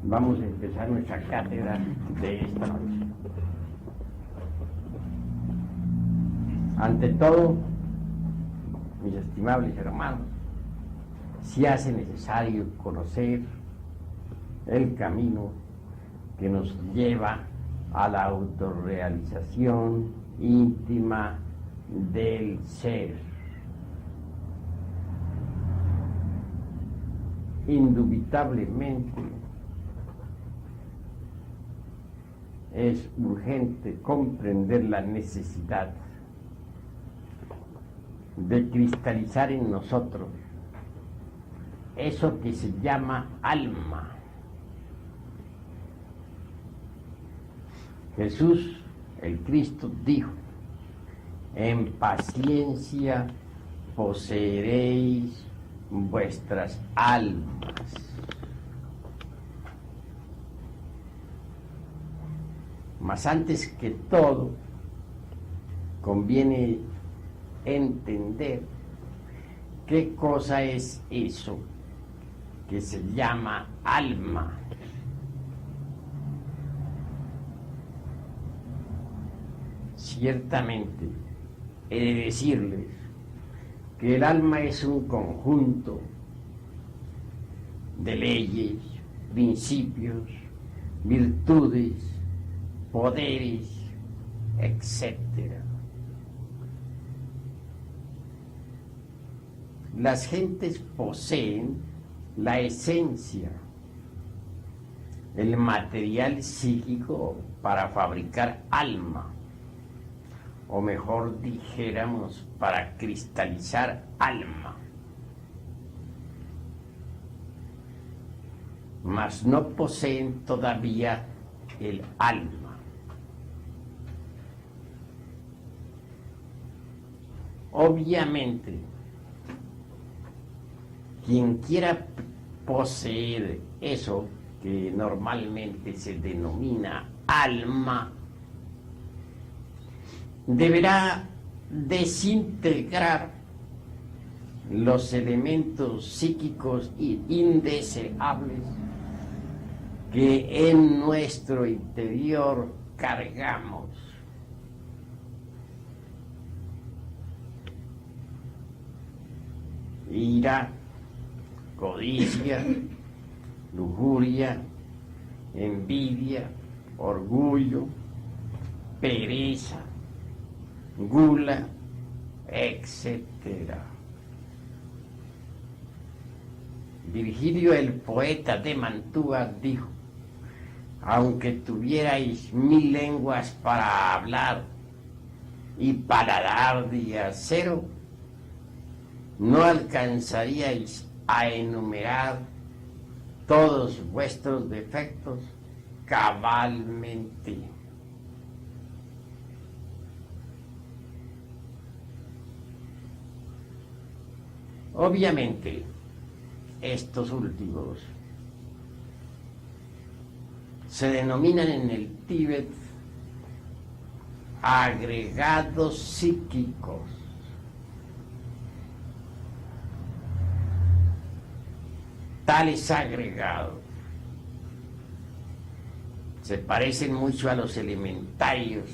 Vamos a empezar nuestra cátedra de esta noche. Ante todo, mis estimables hermanos, se hace necesario conocer el camino que nos lleva a la autorrealización íntima del ser. Indubitablemente es urgente comprender la necesidad de cristalizar en nosotros eso que se llama alma. Jesús, el Cristo, dijo: en paciencia poseeréis vuestras almas. Mas antes que todo, conviene entender qué cosa es eso que se llama alma. Ciertamente, he de decirles que el alma es un conjunto de leyes, principios, virtudes, poderes, etc. Las gentes poseen la esencia, el material psíquico para fabricar alma, o mejor dijéramos, para cristalizar alma. Mas no poseen todavía el alma. Obviamente, quien quiera poseer eso que normalmente se denomina alma, deberá desintegrar los elementos psíquicos indeseables que en nuestro interior cargamos. Ira, codicia, lujuria, envidia, orgullo, pereza, gula, etc. Virgilio, el poeta de Mantua, dijo: aunque tuvierais 1000 lenguas para hablar y paladar de acero, no alcanzaríais a enumerar todos vuestros defectos cabalmente. Obviamente, estos últimos se denominan en el Tíbet agregados psíquicos. Tales agregados se parecen mucho a los elementarios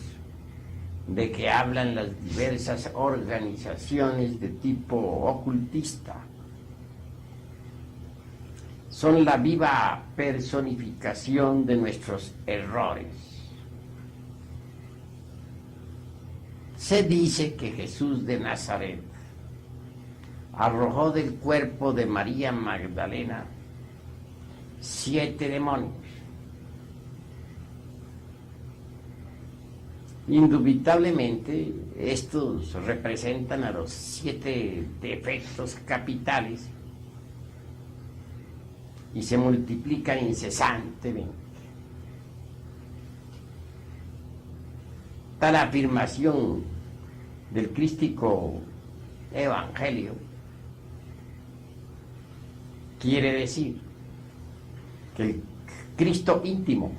de que hablan las diversas organizaciones de tipo ocultista. Son la viva personificación de nuestros errores. Se dice que Jesús de Nazaret arrojó del cuerpo de María Magdalena 7 demonios. Indubitablemente, estos representan a los 7 defectos capitales y se multiplican incesantemente. Tal afirmación del crístico evangelio quiere decir que el Cristo íntimo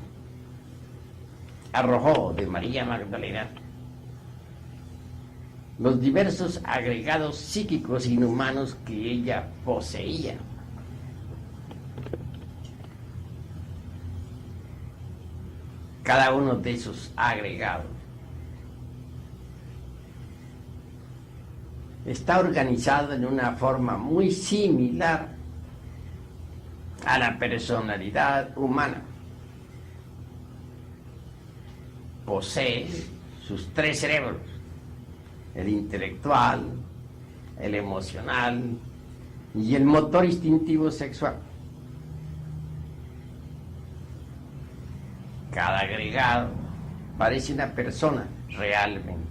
arrojó de María Magdalena los diversos agregados psíquicos inhumanos que ella poseía. cada uno de esos agregados está organizado en una forma muy similar a la personalidad humana. Posee sus tres cerebros: el intelectual, el emocional y el motor instintivo sexual. Cada agregado parece una persona realmente.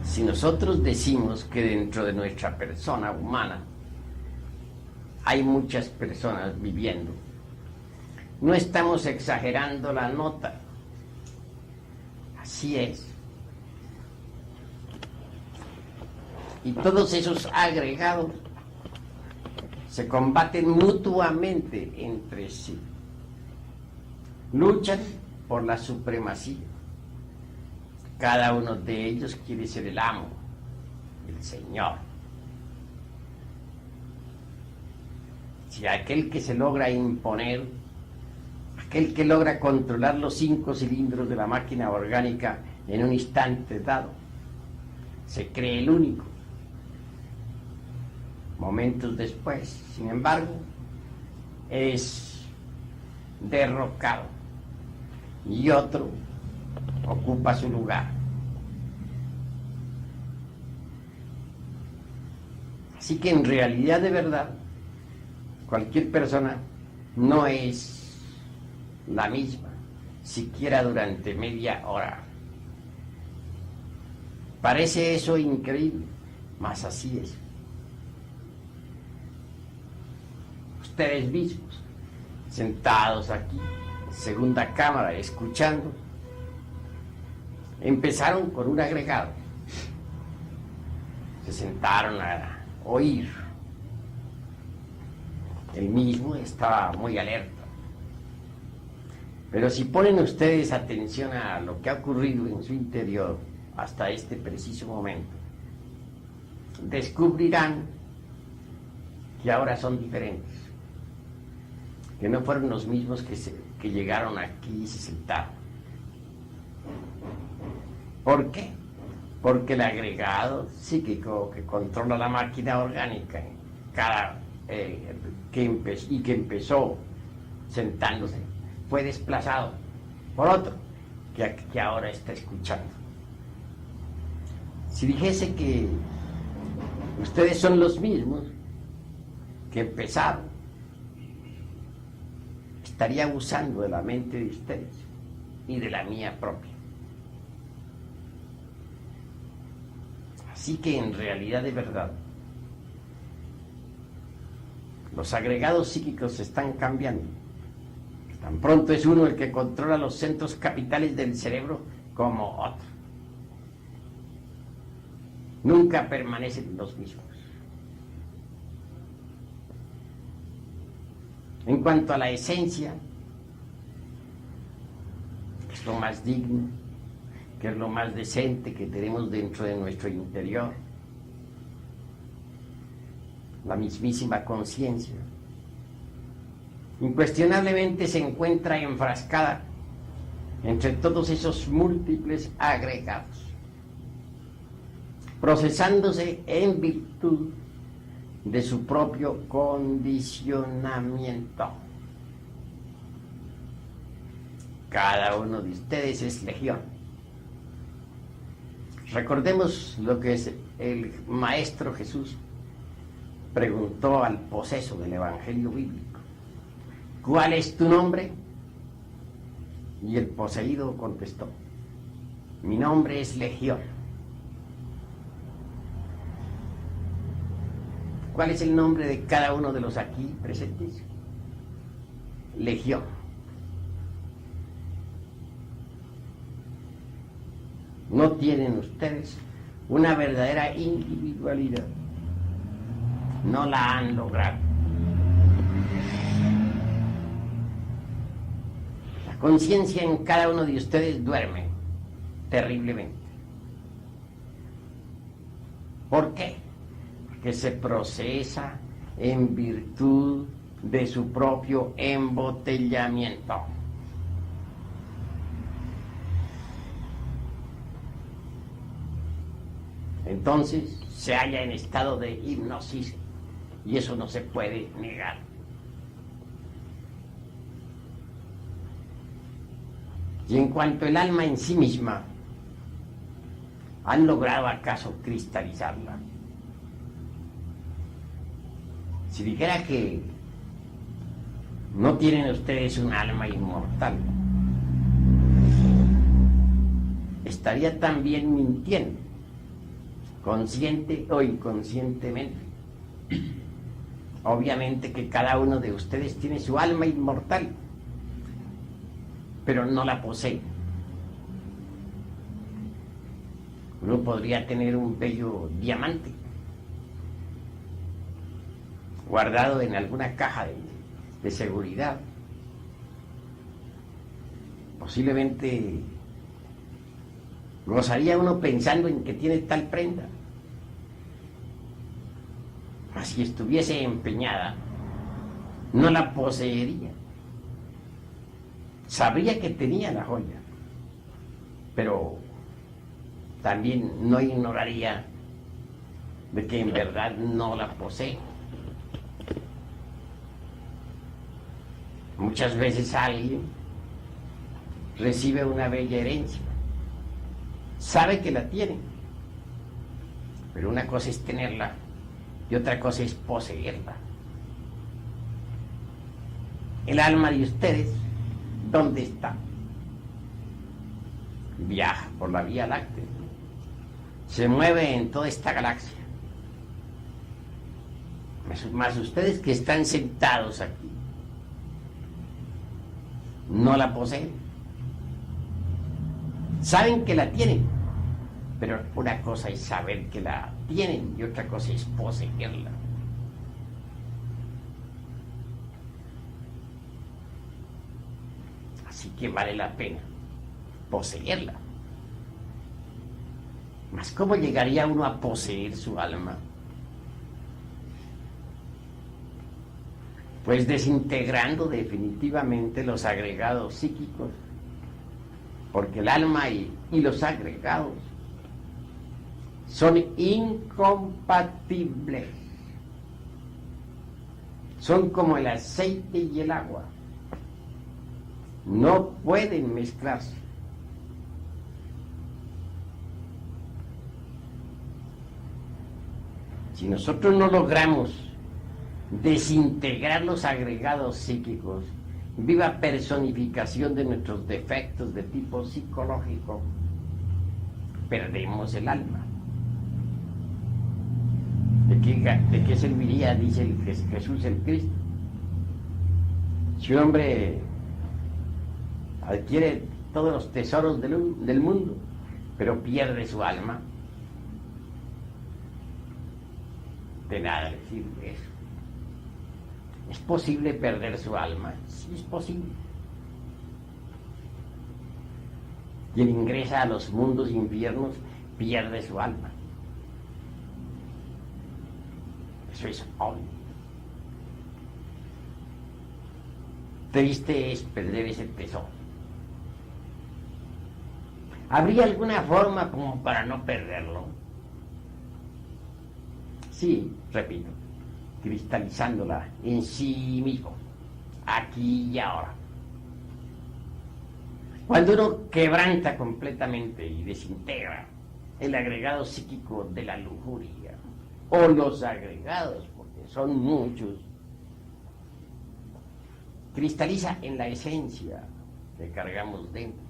Si nosotros decimos que dentro de nuestra persona humana hay muchas personas viviendo, no estamos exagerando la nota. Así es. Y todos esos agregados se combaten mutuamente entre sí. Luchan por la supremacía. Cada uno de ellos quiere ser el amo, el señor. Si aquel que se logra imponer, aquel que logra controlar los 5 cilindros de la máquina orgánica en un instante dado, se cree el único. Momentos después, sin embargo, es derrocado y otro ocupa su lugar. Así que en realidad, de verdad, cualquier persona no es la misma, siquiera durante media hora. Parece eso increíble, mas así es. Ustedes mismos, sentados aquí, en segunda cámara, escuchando, empezaron con un agregado. Se sentaron a oír. El mismo estaba muy alerta. Pero si ponen ustedes atención a lo que ha ocurrido en su interior hasta este preciso momento, descubrirán que ahora son diferentes, que no fueron los mismos que llegaron aquí y se sentaron. ¿Por qué? Porque el agregado psíquico que controla la máquina orgánica, que empezó sentándose, fue desplazado por otro que ahora está escuchando. Si dijese que ustedes son los mismos que empezaron, estaría abusando de la mente de ustedes y de la mía propia. Así que en realidad, de verdad, los agregados psíquicos se están cambiando. Tan pronto es uno el que controla los centros capitales del cerebro como otro. Nunca permanecen los mismos. En cuanto a la esencia, que es lo más digno, que es lo más decente que tenemos dentro de nuestro interior, la mismísima conciencia, incuestionablemente se encuentra enfrascada entre todos esos múltiples agregados, procesándose en virtud de su propio condicionamiento. Cada uno de ustedes es legión. Recordemos lo que el Maestro Jesús preguntó al poseso del Evangelio bíblico: ¿cuál es tu nombre? Y el poseído contestó: mi nombre es Legión. ¿Cuál es el nombre de cada uno de los aquí presentes? Legión. No tienen ustedes una verdadera individualidad. No la han logrado. La conciencia en cada uno de ustedes duerme terriblemente. ¿Por qué? Porque se procesa en virtud de su propio embotellamiento. Entonces se halla en estado de hipnosis y eso no se puede negar. Y en cuanto al alma en sí misma, ¿han logrado acaso cristalizarla? Si dijera que no tienen ustedes un alma inmortal, estaría también mintiendo, consciente o inconscientemente. Obviamente que cada uno de ustedes tiene su alma inmortal, pero no la posee. Uno podría tener un bello diamante guardado en alguna caja de seguridad. Posiblemente gozaría uno pensando en que tiene tal prenda. Mas si estuviese empeñada, no la poseería. Sabría que tenía la joya, pero también no ignoraría de que en verdad no la posee. Muchas veces alguien recibe una bella herencia, sabe que la tiene, pero una cosa es tenerla y otra cosa es poseerla. El alma de ustedes, ¿dónde está? Viaja por la Vía Láctea, se mueve en toda esta galaxia. Más ustedes que están sentados aquí, no la poseen. Saben que la tienen, pero una cosa es saber que la tienen y otra cosa es poseerla. Así que vale la pena poseerla. Mas ¿cómo llegaría uno a poseer su alma? Pues desintegrando definitivamente los agregados psíquicos, porque el alma y los agregados son incompatibles. Son como el aceite y el agua. No pueden mezclarse. Si nosotros no logramos desintegrar los agregados psíquicos, viva personificación de nuestros defectos de tipo psicológico, perdemos el alma. ¿De qué serviría, dice Jesús el Cristo? Si un hombre adquiere todos los tesoros del mundo, pero pierde su alma, de nada le sirve eso. ¿Es posible perder su alma? Sí, es posible. Quien ingresa a los mundos infiernos pierde su alma. Eso es obvio. Triste es perder ese tesoro. ¿Habría alguna forma como para no perderlo? Sí, repito, cristalizándola en sí mismo, aquí y ahora. Cuando uno quebranta completamente y desintegra el agregado psíquico de la lujuria, o los agregados, porque son muchos, cristaliza en la esencia que cargamos dentro,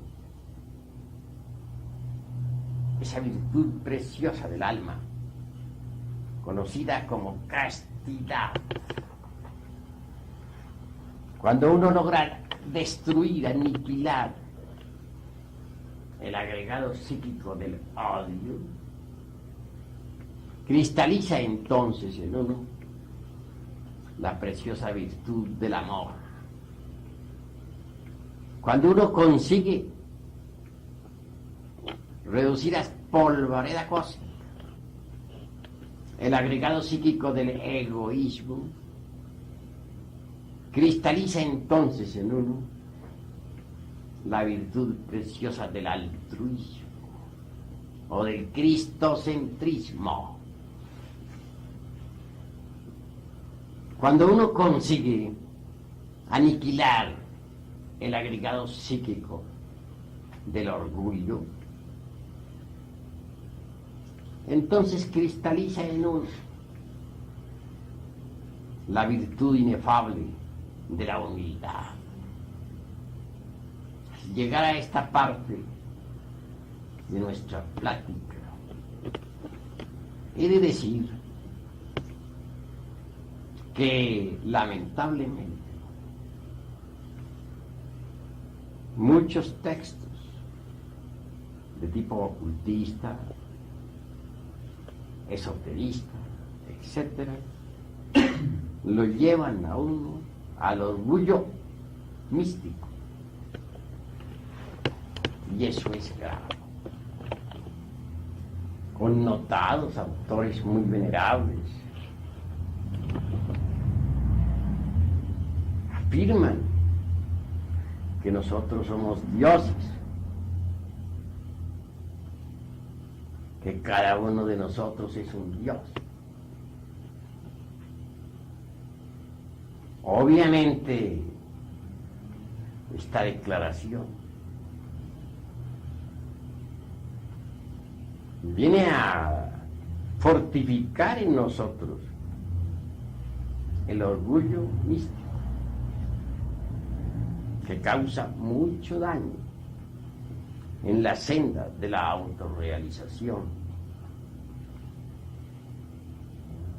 esa virtud preciosa del alma, conocida como castidad. Cuando uno logra destruir, aniquilar el agregado psíquico del odio, cristaliza entonces en uno la preciosa virtud del amor. Cuando uno consigue reducir a polvareda cósmica el agregado psíquico del egoísmo, Cristaliza entonces en uno la virtud preciosa del altruismo o del cristocentrismo. Cuando uno consigue aniquilar el agregado psíquico del orgullo, entonces cristaliza en uno la virtud inefable de la humildad. Llegar a esta parte de nuestra plática, he de decir que lamentablemente muchos textos de tipo ocultista, esoterista, etcétera, lo llevan a uno al orgullo místico, y eso es grave. Connotados autores muy venerables afirman que nosotros somos dioses, que cada uno de nosotros es un dios. Obviamente, esta declaración viene a fortificar en nosotros el orgullo místico, que causa mucho daño en la senda de la autorrealización,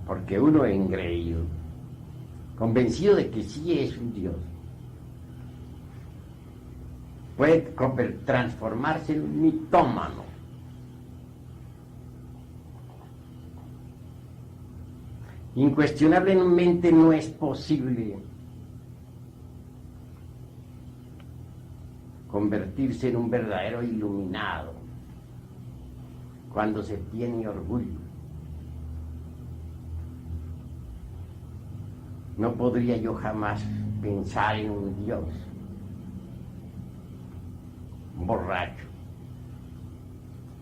porque uno engreído, convencido de que sí es un Dios, puede transformarse en un mitómano. Incuestionablemente no es posible convertirse en un verdadero iluminado cuando se tiene orgullo. No podría yo jamás pensar en un Dios borracho,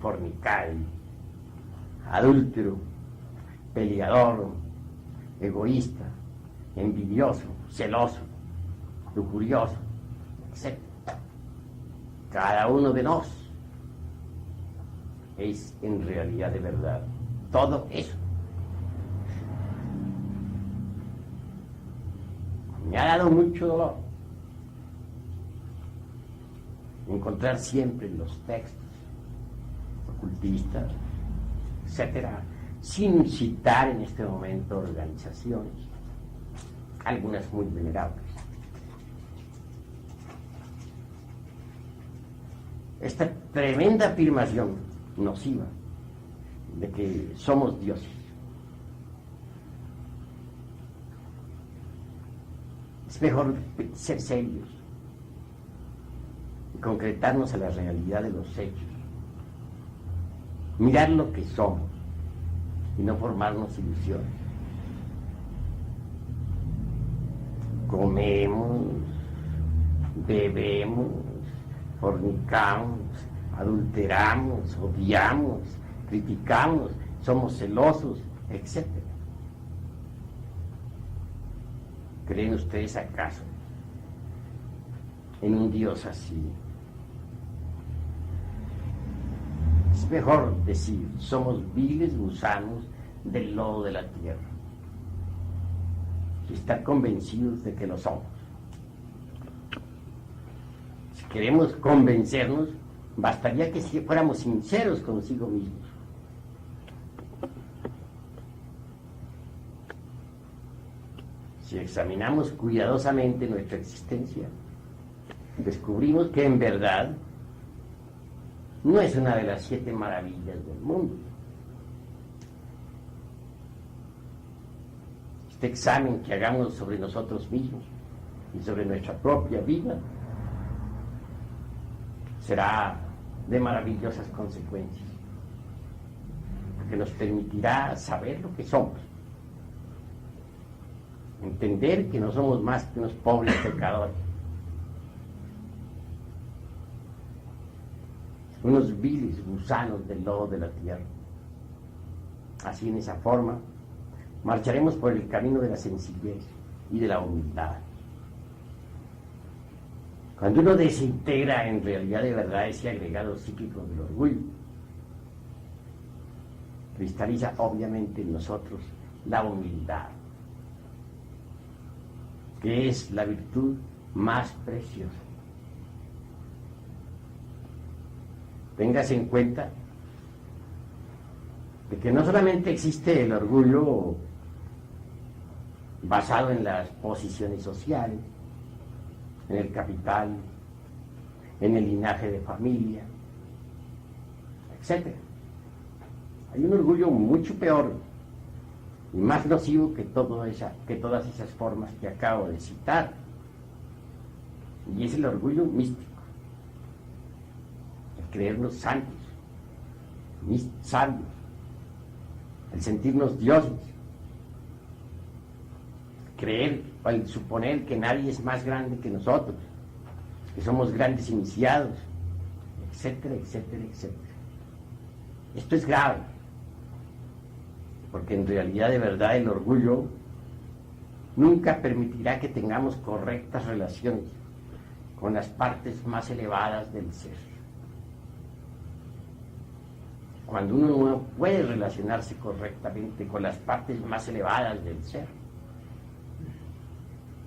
fornicario, adúltero, peleador, egoísta, envidioso, celoso, lujurioso, etc. Cada uno de nos es en realidad de verdad todo eso. Me ha dado mucho dolor encontrar siempre en los textos ocultistas, etcétera, sin citar en este momento organizaciones, algunas muy venerables, esta tremenda afirmación nociva de que somos dioses. Es mejor ser serios y concretarnos a la realidad de los hechos, mirar lo que somos y no formarnos ilusiones. Comemos, bebemos, fornicamos, adulteramos, odiamos, criticamos, somos celosos, etc. ¿Creen ustedes acaso en un Dios así? Es mejor decir, somos viles gusanos del lodo de la tierra, y estar convencidos de que lo somos. Si queremos convencernos, bastaría que fuéramos sinceros consigo mismos. Si examinamos cuidadosamente nuestra existencia, descubrimos que en verdad no es una de las 7 maravillas del mundo. Este examen que hagamos sobre nosotros mismos y sobre nuestra propia vida será de maravillosas consecuencias, porque nos permitirá saber lo que somos Entender que no somos más que unos pobres pecadores, unos viles gusanos del lodo de la tierra. Así, en esa forma, marcharemos por el camino de la sencillez y de la humildad. Cuando uno desintegra en realidad de verdad ese agregado psíquico del orgullo, cristaliza obviamente en nosotros la humildad, que es la virtud más preciosa. Téngase en cuenta de que no solamente existe el orgullo basado en las posiciones sociales, en el capital, en el linaje de familia, etc. Hay un orgullo mucho peor y más nocivo que todas esas formas que acabo de citar, y es el orgullo místico, el creernos santos, sabios, el sentirnos dioses, creer o el suponer que nadie es más grande que nosotros, que somos grandes iniciados, etcétera, etcétera, etcétera. Esto es grave, porque en realidad de verdad el orgullo nunca permitirá que tengamos correctas relaciones con las partes más elevadas del ser. Cuando uno no puede relacionarse correctamente con las partes más elevadas del ser,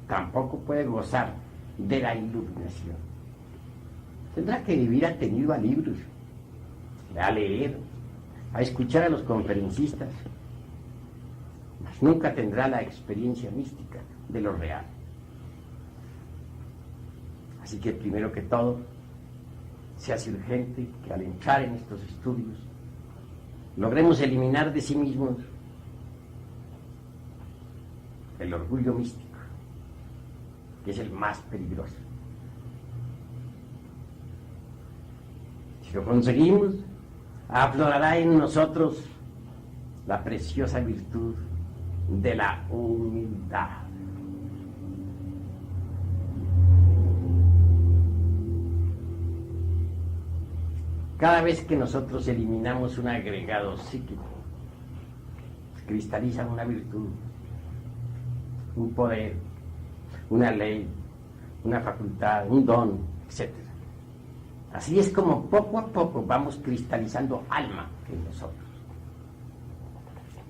tampoco puede gozar de la iluminación. Tendrá que vivir atenido a libros, a leer, a escuchar a los conferencistas, mas nunca tendrá la experiencia mística de lo real. Así que primero que todo, se hace urgente que al entrar en estos estudios logremos eliminar de sí mismos el orgullo místico, que es el más peligroso. Si lo conseguimos, aflorará en nosotros la preciosa virtud de la humildad. Cada vez que nosotros eliminamos un agregado psíquico, cristaliza una virtud, un poder, una ley, una facultad, un don, etc. Así es como poco a poco vamos cristalizando alma en nosotros.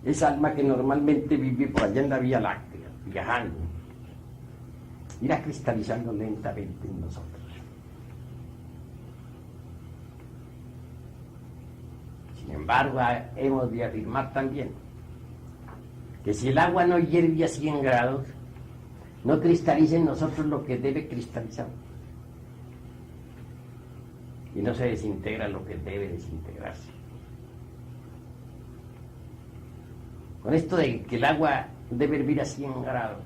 Esa alma que normalmente vive por allá en la Vía Láctea, viajando, irá cristalizando lentamente en nosotros. Sin embargo, hemos de afirmar también que si el agua no hierve a 100 grados, no cristaliza en nosotros lo que debe cristalizar. Y no se desintegra lo que debe desintegrarse. Con esto de que el agua debe hervir a 100 grados,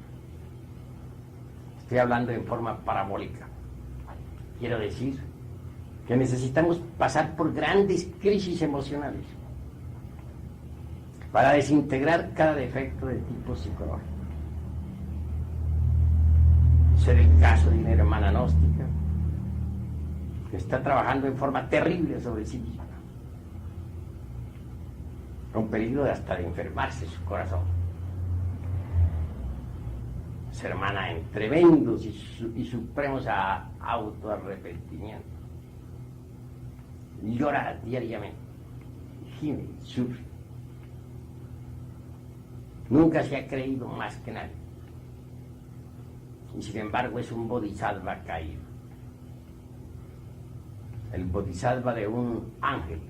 estoy hablando en forma parabólica. Quiero decir que necesitamos pasar por grandes crisis emocionales para desintegrar cada defecto de tipo psicológico. Ser el caso de una hermana gnóstica que está trabajando en forma terrible sobre sí misma, con peligro hasta de enfermarse su corazón. Esa hermana en tremendos y supremos autoarrepentimientos. Llora diariamente, gime, sufre. Nunca se ha creído más que nadie. Y sin embargo es un bodhisattva caído. El bodhisattva de un ángel.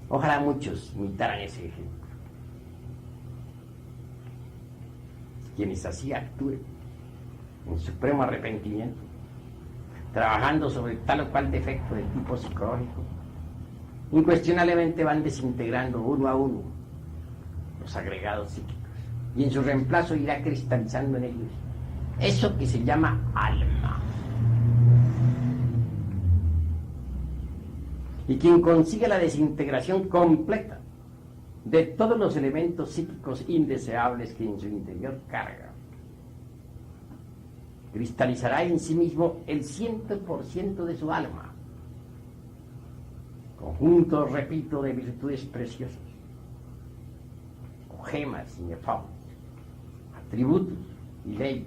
Ojalá muchos imitaran ese ejemplo. Quienes así actúen en supremo arrepentimiento, trabajando sobre tal o cual defecto de tipo psicológico, incuestionablemente van desintegrando uno a uno los agregados psíquicos, y en su reemplazo irá cristalizando en ellos eso que se llama alma. Y quien consiga la desintegración completa de todos los elementos psíquicos indeseables que en su interior carga. Cristalizará en sí mismo el 100% de su alma. Conjunto, repito, de virtudes preciosas, o gemas inefables, atributos y leyes,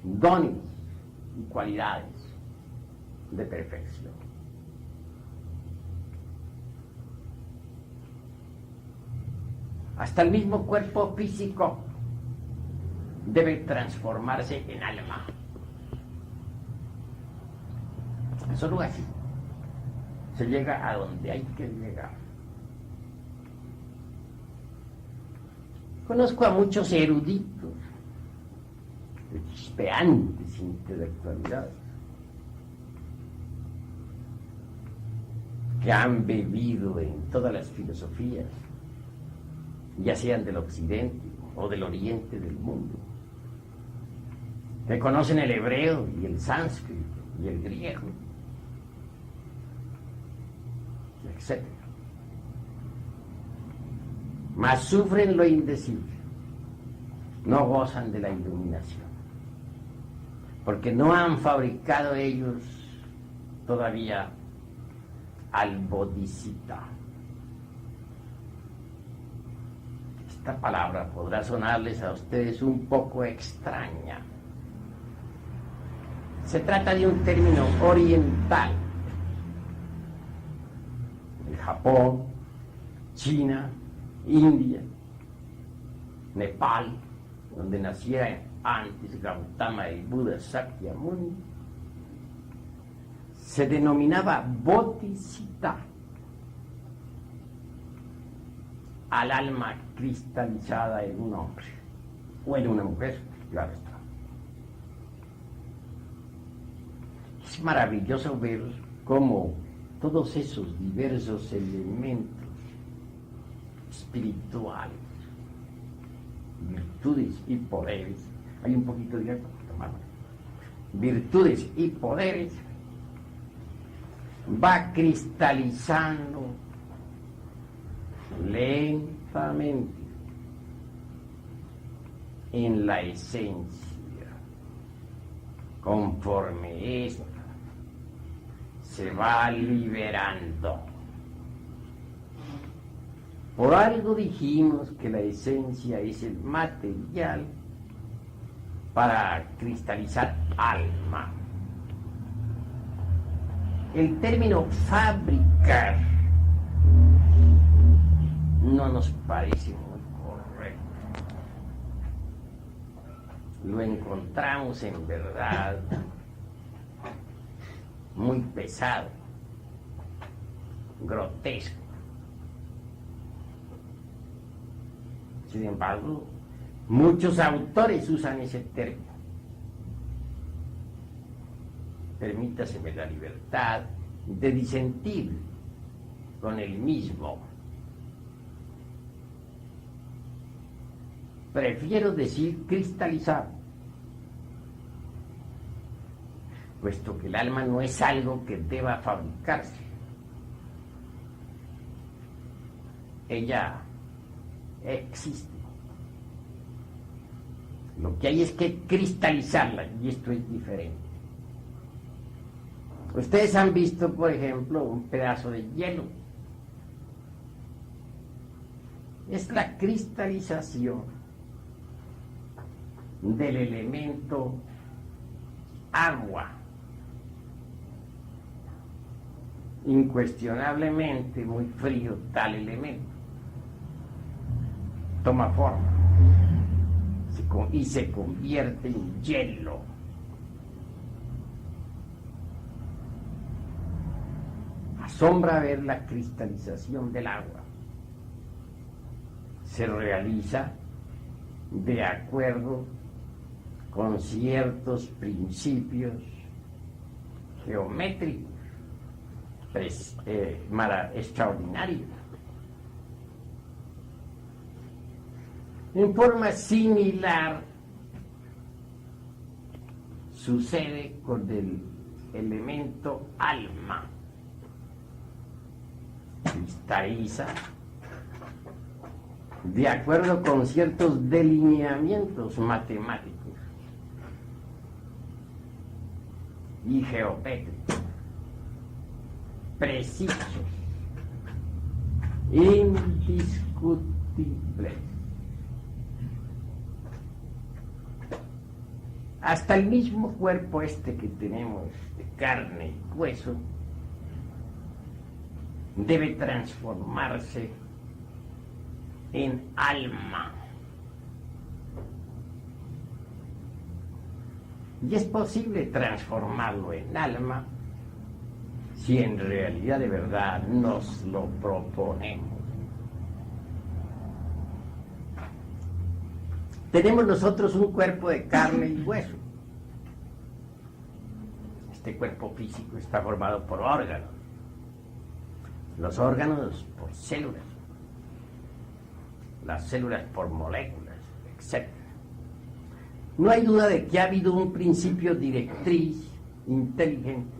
dones y cualidades de perfección. Hasta el mismo cuerpo físico debe transformarse en alma. Solo así se llega a donde hay que llegar. Conozco a muchos eruditos, chispeantes intelectualidades, que han bebido en todas las filosofías, ya sean del occidente o del oriente del mundo, que conocen el hebreo y el sánscrito y el griego, etc. Mas sufren lo indecible, no gozan de la iluminación, porque no han fabricado ellos todavía al Bodhisattva. Esta palabra podrá sonarles a ustedes un poco extraña. Se trata de un término oriental. El Japón, China, India, Nepal, donde naciera antes Gautama y Buda Sakyamuni, se denominaba Bodhisattva al alma cristalizada en un hombre o en una mujer, claro está. Es maravilloso ver cómo todos esos diversos elementos espirituales, virtudes y poderes, hay un poquito de agua, tomamos, virtudes y poderes, va cristalizando lentamente en la esencia, conforme esta se va liberando. Por algo dijimos que la esencia es el material para cristalizar alma. El término fabricar no nos parece muy correcto. Lo encontramos en verdad muy pesado, grotesco. Sin embargo, muchos autores usan ese término. Permítaseme la libertad de disentir con el mismo. Prefiero decir cristalizar, puesto que el alma no es algo que deba fabricarse. Ella existe. Lo que hay es que cristalizarla, y esto es diferente. Ustedes han visto, por ejemplo, un pedazo de hielo. Es la cristalización del elemento agua. Incuestionablemente muy frío tal elemento. Toma forma y se convierte en hielo. Asombra ver la cristalización del agua. Se realiza de acuerdo con ciertos principios geométricos extraordinarios. En forma similar sucede con el elemento alma. Cristaliza de acuerdo con ciertos delineamientos matemáticos y geométricos precisos, indiscutibles. Hasta el mismo cuerpo este que tenemos de carne y hueso debe transformarse en alma. Y es posible transformarlo en alma si en realidad de verdad nos lo proponemos. Tenemos nosotros un cuerpo de carne y hueso. Este cuerpo físico está formado por órganos. Los órganos por células. Las células por moléculas, etc. No hay duda de que ha habido un principio directriz inteligente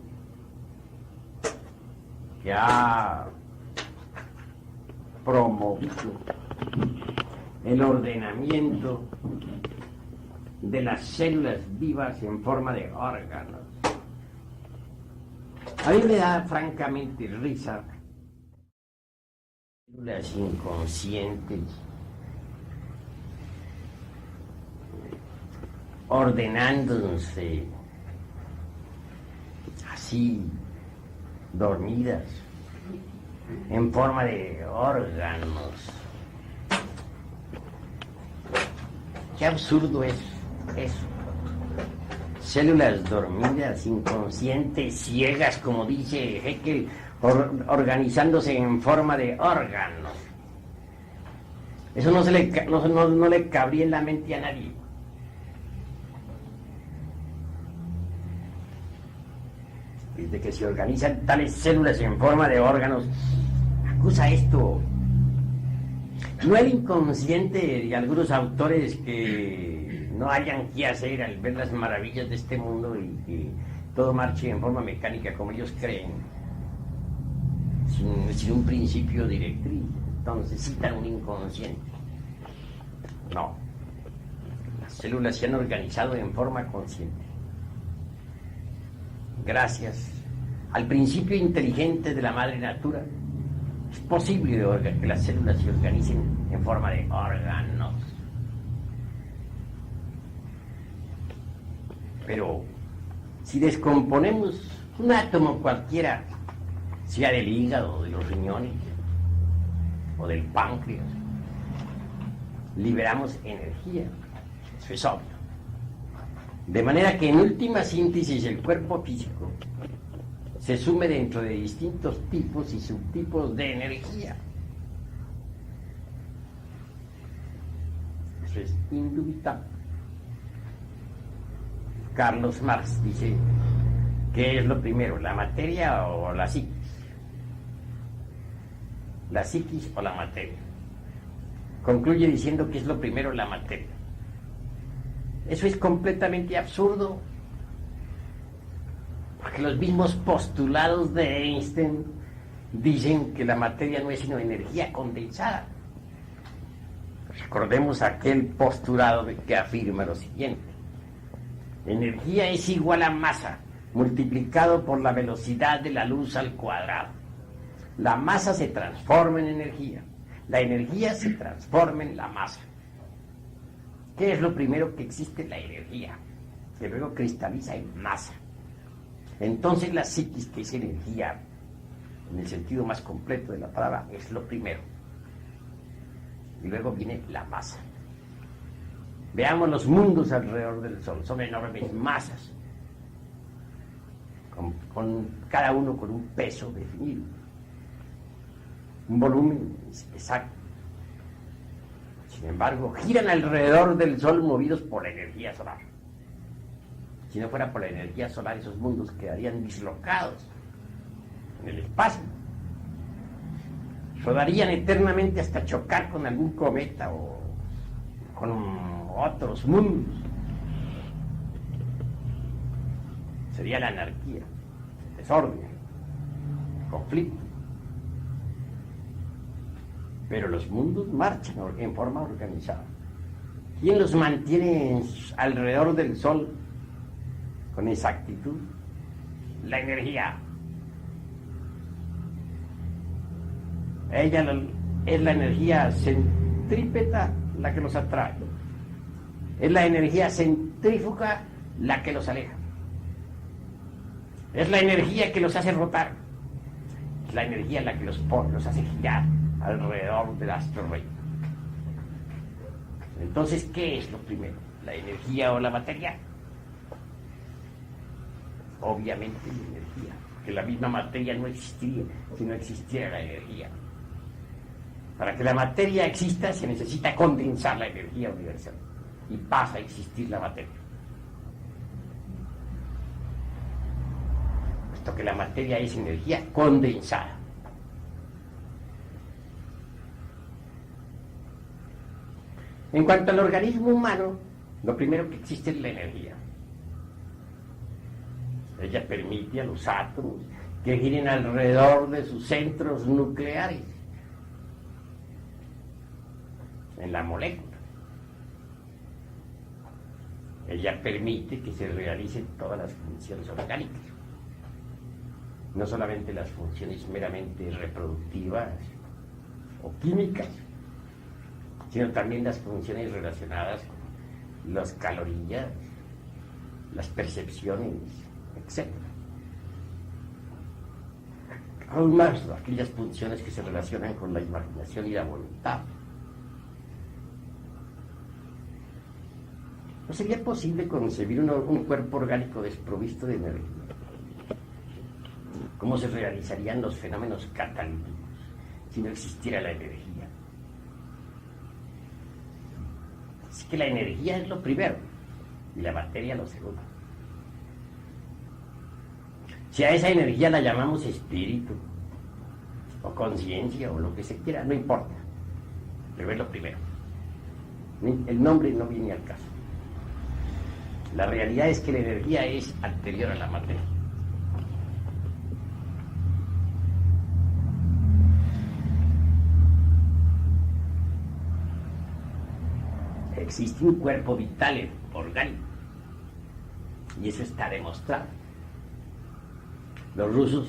que ha promovido el ordenamiento de las células vivas en forma de órganos. A mí me da francamente risa células inconscientes ordenándose así, dormidas, en forma de órganos. Qué absurdo es eso. Células dormidas, inconscientes, ciegas, como dice Haeckel, organizándose en forma de órganos. Eso no le cabría en la mente a nadie. Desde que se organizan tales células en forma de órganos, acusa esto. No el inconsciente de algunos autores que no hayan qué hacer al ver las maravillas de este mundo y que todo marche en forma mecánica como ellos creen, sin un principio directriz. Entonces citan un inconsciente. No. Las células se han organizado en forma consciente. Gracias al principio inteligente de la madre natura, es posible que las células se organicen en forma de órganos. Pero si descomponemos un átomo cualquiera, sea del hígado, de los riñones o del páncreas, liberamos energía. Eso es obvio. De manera que en última síntesis el cuerpo físico se sume dentro de distintos tipos y subtipos de energía. Eso es indubitable. Carlos Marx dice, ¿qué es lo primero, la materia o la psiquis? La psiquis o la materia. Concluye diciendo que es lo primero, la materia. Eso es completamente absurdo, porque los mismos postulados de Einstein dicen que la materia no es sino energía condensada. Recordemos aquel postulado que afirma lo siguiente: energía es igual a masa multiplicado por la velocidad de la luz al cuadrado. La masa se transforma en energía, la energía se transforma en la masa. ¿Qué es lo primero que existe? La energía, que luego cristaliza en masa. Entonces la psiquis, que es energía en el sentido más completo de la palabra, es lo primero. Y luego viene la masa. Veamos los mundos alrededor del Sol, son enormes masas, con cada uno con un peso definido, un volumen exacto. Sin embargo, giran alrededor del Sol movidos por la energía solar. Si no fuera por la energía solar, esos mundos quedarían dislocados en el espacio. Rodarían eternamente hasta chocar con algún cometa o con otros mundos. Sería la anarquía, el desorden, el conflicto. pero los mundos marchan en forma organizada. ¿Quién los mantiene alrededor del Sol con exactitud? La energía. Ella es la energía centrípeta la que los atrae. Es la energía centrífuga la que los aleja. Es la energía que los hace rotar. Es la energía la que los hace girar alrededor del astro rey. Entonces, ¿qué es lo primero? ¿La energía o la materia? Obviamente la energía, que la misma materia no existiría si no existiera la energía. Para que la materia exista se necesita condensar la energía universal y pasa a existir la materia. Puesto que la materia es energía condensada. En cuanto al organismo humano, lo primero que existe es la energía. Ella permite a los átomos que giren alrededor de sus centros nucleares en la molécula. Ella permite que se realicen todas las funciones orgánicas, no solamente las funciones meramente reproductivas o químicas, sino también las funciones relacionadas con las calorías, las percepciones, etc. Aún más aquellas funciones que se relacionan con la imaginación y la voluntad. ¿No sería posible concebir un cuerpo orgánico desprovisto de energía? ¿Cómo se realizarían los fenómenos catalíticos si no existiera la energía? Así que la energía es lo primero y la materia lo segundo. Si a esa energía la llamamos espíritu o conciencia o lo que se quiera, no importa, pero es lo primero. El nombre no viene al caso. La realidad es que la energía es anterior a la materia. Existe un cuerpo vital orgánico y eso está demostrado. Los rusos,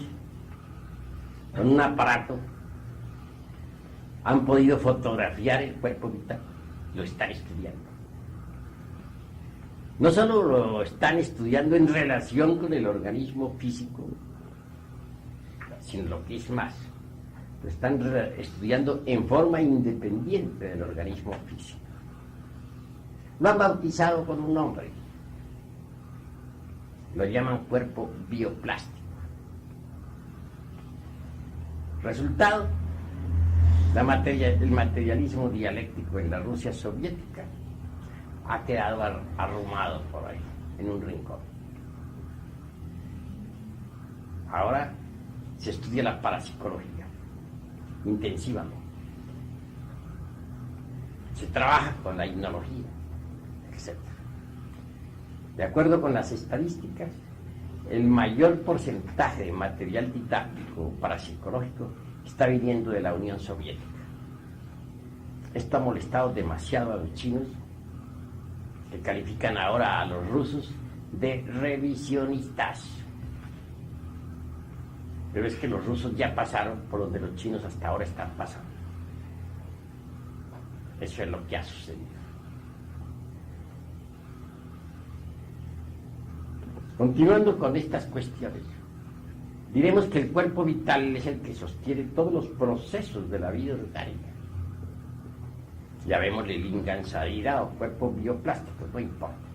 con un aparato, han podido fotografiar el cuerpo vital, lo están estudiando. No solo lo están estudiando en relación con el organismo físico, sino lo que es más, lo están estudiando en forma independiente del organismo físico. Lo han bautizado con un nombre, lo llaman cuerpo bioplástico. Resultado, el materialismo dialéctico en la Rusia soviética ha quedado arrumado por ahí, en un rincón. Ahora se estudia la parapsicología intensivamente. Se trabaja con la hipnología, etc. De acuerdo con las estadísticas, el mayor porcentaje de material didáctico parapsicológico está viniendo de la Unión Soviética. Esto ha molestado demasiado a los chinos, que califican ahora a los rusos de revisionistas. Pero es que los rusos ya pasaron por donde los chinos hasta ahora están pasando. Eso es lo que ha sucedido. Continuando con estas cuestiones, diremos que el cuerpo vital es el que sostiene todos los procesos de la vida orgánica. Llamémosle lingam sarira o cuerpo bioplástico, no importa.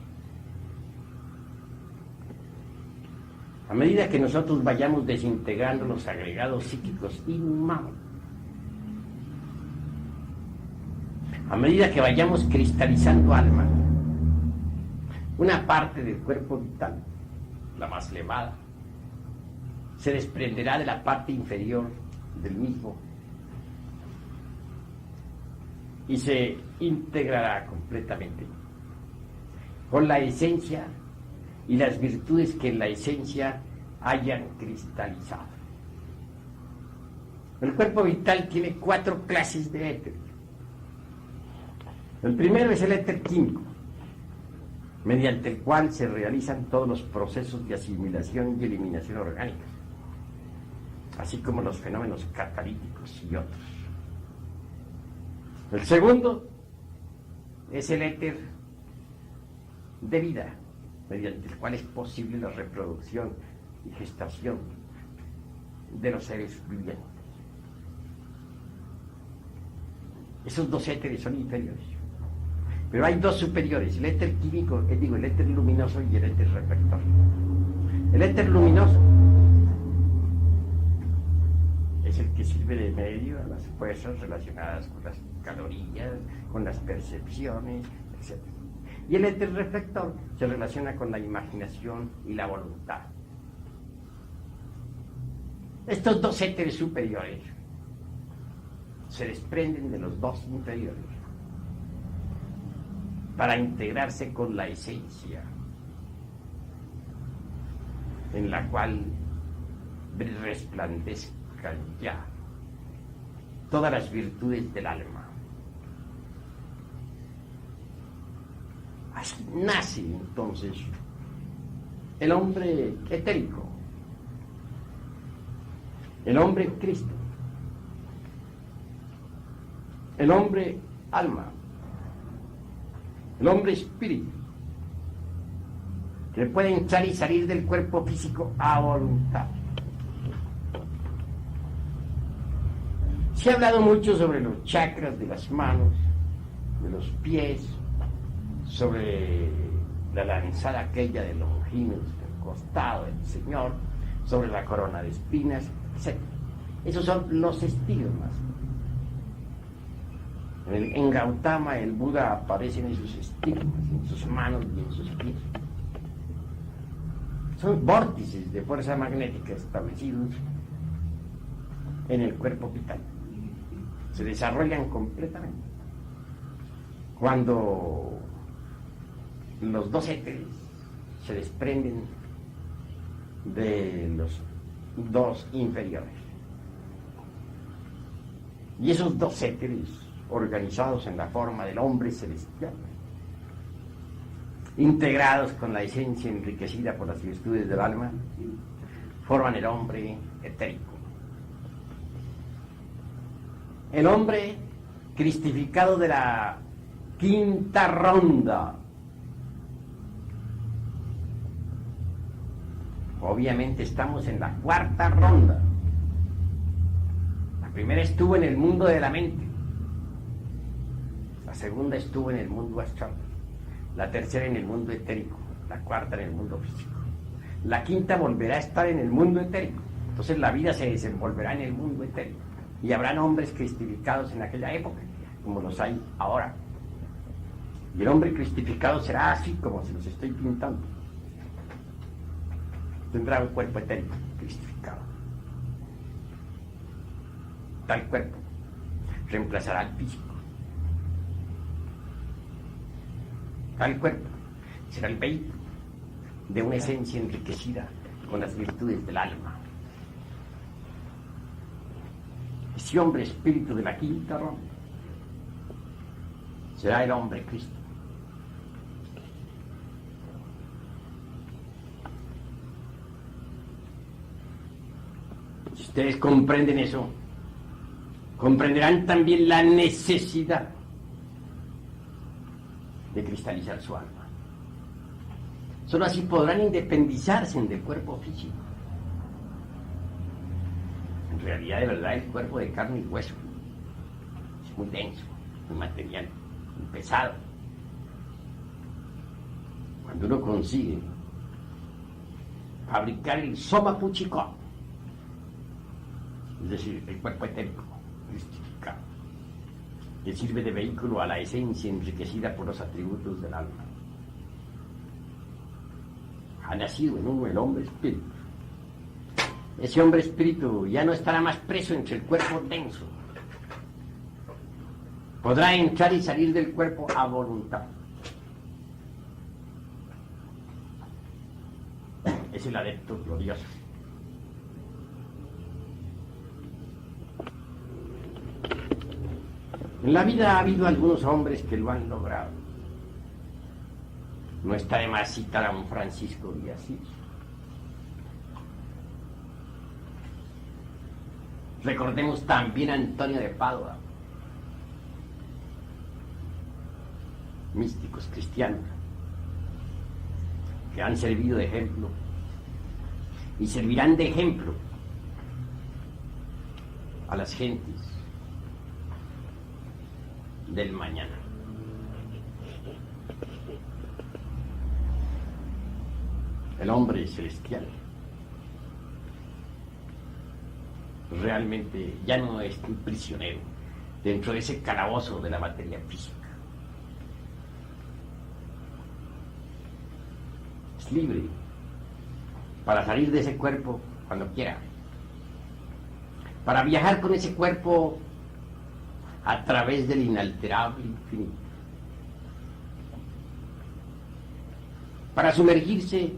A medida que nosotros vayamos desintegrando los agregados psíquicos inhumanos, a medida que vayamos cristalizando alma, una parte del cuerpo vital, la más elevada, se desprenderá de la parte inferior del mismo y se integrará completamente con la esencia y las virtudes que en la esencia hayan cristalizado. El cuerpo vital tiene 4 clases de éter. El primero es el éter químico, mediante el cual se realizan todos los procesos de asimilación y eliminación orgánicos, así como los fenómenos catalíticos y otros. El segundo es el éter de vida, mediante el cual es posible la reproducción y gestación de los seres vivientes. Esos 2 éteres son inferiores, pero hay 2 superiores, el éter químico, el éter luminoso y el éter reflector. El éter luminoso es el que sirve de medio a las fuerzas relacionadas con las calorías, con las percepciones, etc. Y el éter reflector se relaciona con la imaginación y la voluntad. Estos 2 éteres superiores se desprenden de los 2 inferiores para integrarse con la esencia, en la cual resplandezcan ya todas las virtudes del alma. Así nace entonces el hombre etérico, el hombre Cristo, el hombre alma, el hombre espíritu, que puede entrar y salir del cuerpo físico a voluntad. Se ha hablado mucho sobre los chakras de las manos, de los pies, sobre la lanzada aquella de Longinus, del costado del Señor, sobre la corona de espinas, etc. Esos son los estigmas. En Gautama el Buda aparece en esos estigmas, en sus manos y en sus pies. Son vórtices de fuerza magnética establecidos en el cuerpo vital. Se desarrollan completamente cuando los 2 éteres se desprenden de los 2 inferiores. Y esos 2 éteres, organizados en la forma del hombre celestial, integrados con la esencia enriquecida por las virtudes del alma, forman el hombre etérico. El hombre cristificado de la 5ª ronda. Obviamente estamos en la 4ª ronda. La primera estuvo en el mundo de la mente. La segunda estuvo en el mundo astral. La tercera en el mundo etérico. La 4ª en el mundo físico. La 5ª volverá a estar en el mundo etérico. Entonces la vida se desenvolverá en el mundo etérico. Y habrán hombres cristificados en aquella época, como los hay ahora. Y el hombre cristificado será así como se los estoy pintando. Tendrá un cuerpo etérico cristificado. Tal cuerpo reemplazará al físico. Tal cuerpo será el vehículo de una esencia enriquecida con las virtudes del alma. Ese hombre espíritu de la 5ª ronda será el hombre Cristo. Si ustedes comprenden eso, comprenderán también la necesidad de cristalizar su alma. Solo así podrán independizarse del cuerpo físico. En realidad, de verdad, el cuerpo de carne y hueso es muy denso, muy material, muy pesado. Cuando uno consigue fabricar el soma puchicó, es decir, el cuerpo etérico, cristificado, que sirve de vehículo a la esencia enriquecida por los atributos del alma. Ha nacido en uno el hombre espíritu. Ese hombre espíritu ya no estará más preso entre el cuerpo denso. Podrá entrar y salir del cuerpo a voluntad. Es el adepto glorioso. En la vida ha habido algunos hombres que lo han logrado. No está de más citar a un Francisco de Asís. Recordemos también a Antonio de Padua, místicos cristianos que han servido de ejemplo y servirán de ejemplo a las gentes del mañana. El hombre celestial realmente ya no es un prisionero dentro de ese calabozo de la materia física. Es libre para salir de ese cuerpo cuando quiera, para viajar con ese cuerpo a través del inalterable infinito, para sumergirse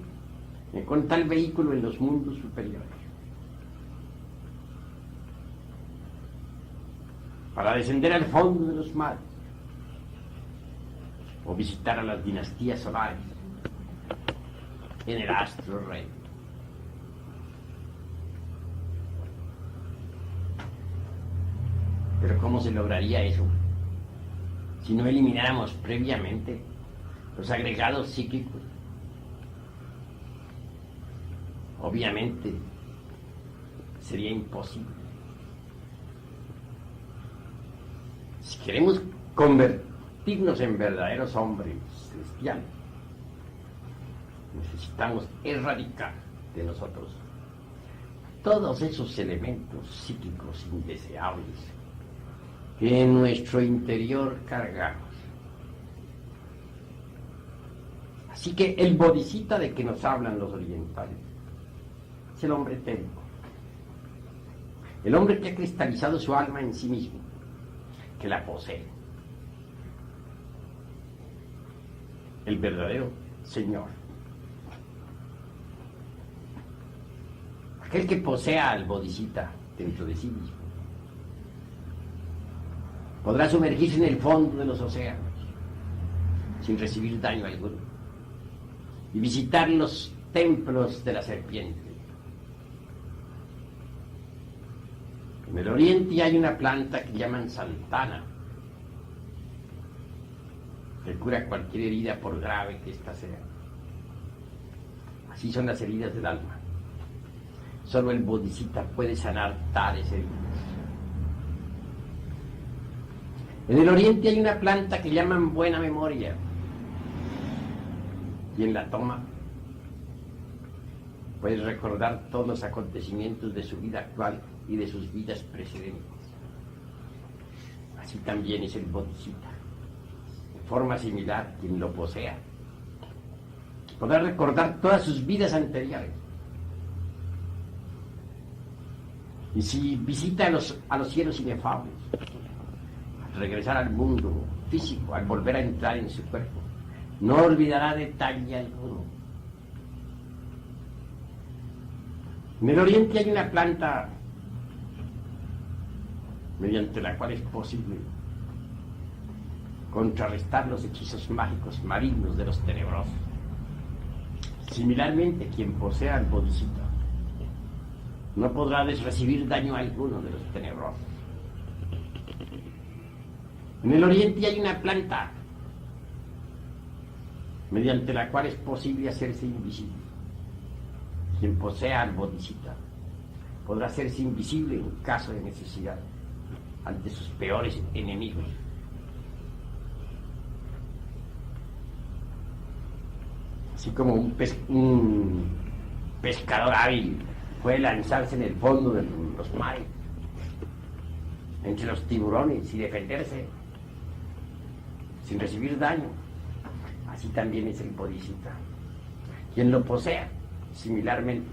con tal vehículo en los mundos superiores, para descender al fondo de los mares o visitar a las dinastías solares en el astro rey. Pero ¿cómo se lograría eso si no elimináramos previamente los agregados psíquicos? Obviamente sería imposible. Si queremos convertirnos en verdaderos hombres celestiales, necesitamos erradicar de nosotros todos esos elementos psíquicos indeseables que en nuestro interior cargamos. Así que el bodhisattva de que nos hablan los orientales es el hombre técnico, el hombre que ha cristalizado su alma en sí mismo, que la posee, el verdadero Señor, aquel que posea al bodhisattva dentro de sí mismo. Podrá sumergirse en el fondo de los océanos sin recibir daño alguno y visitar los templos de la serpiente. En el oriente hay una planta que llaman santana, que cura cualquier herida por grave que ésta sea. Así son las heridas del alma. Solo el bodhisattva puede sanar tales heridas. En el oriente hay una planta que llaman buena memoria. Quien la toma puede recordar todos los acontecimientos de su vida actual y de sus vidas precedentes. Así también es el bodhisattva. De forma similar, quien lo posea podrá recordar todas sus vidas anteriores. Y si visita a los cielos inefables, al regresar al mundo físico, al volver a entrar en su cuerpo, no olvidará detalle alguno. En el oriente hay una planta mediante la cual es posible contrarrestar los hechizos mágicos malignos de los tenebrosos. Similarmente, quien posea al bodhisattva no podrá recibir daño alguno de los tenebrosos. En el oriente hay una planta mediante la cual es posible hacerse invisible. Quien posea al bodhisattva podrá hacerse invisible en caso de necesidad ante sus peores enemigos. Así como un pescador hábil puede lanzarse en el fondo de los mares, entre los tiburones, y defenderse sin recibir daño, así también es el bodhisattva. Quien lo posea, similarmente,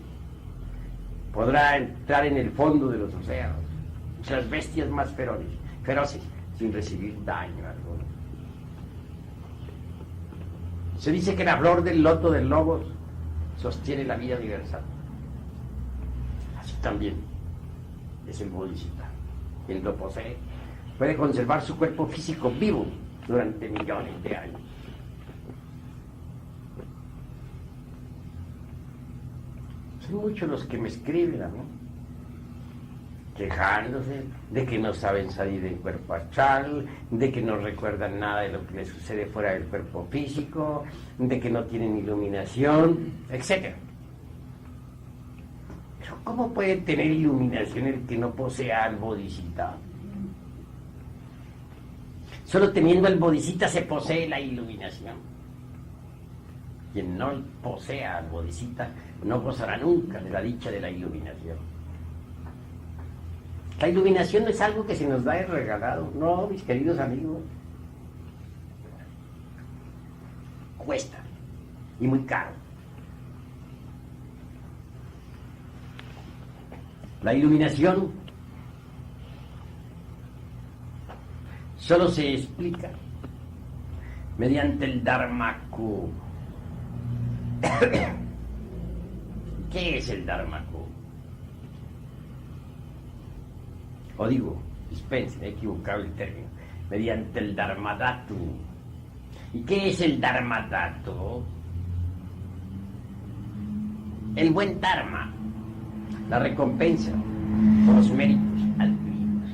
podrá entrar en el fondo de los océanos, entre las bestias más feroces, sin recibir daño alguno. Se dice que la flor del loto del logos sostiene la vida universal. Así también es el bodhisattva. Quien lo posee puede conservar su cuerpo físico vivo durante millones de años. Son muchos los que me escriben a mí, quejándose de que no saben salir del cuerpo astral, de que no recuerdan nada de lo que les sucede fuera del cuerpo físico, de que no tienen iluminación, etc. Pero ¿cómo puede tener iluminación el que no posea al Bodhisattva? Solo teniendo al Bodhisattva se posee la iluminación. Quien no posea al Bodhisattva no gozará nunca de la dicha de la iluminación. La iluminación no es algo que se nos da de regalado, no, mis queridos amigos. Cuesta, y muy caro. La iluminación solo se explica mediante el Dharmakku. ¿Qué es el Dharmakku? O digo, dispensen, he equivocado el término, mediante el Dharmadhatu. ¿Y qué es el Dharmadhatu? El buen Dharma, la recompensa por los méritos adquiridos.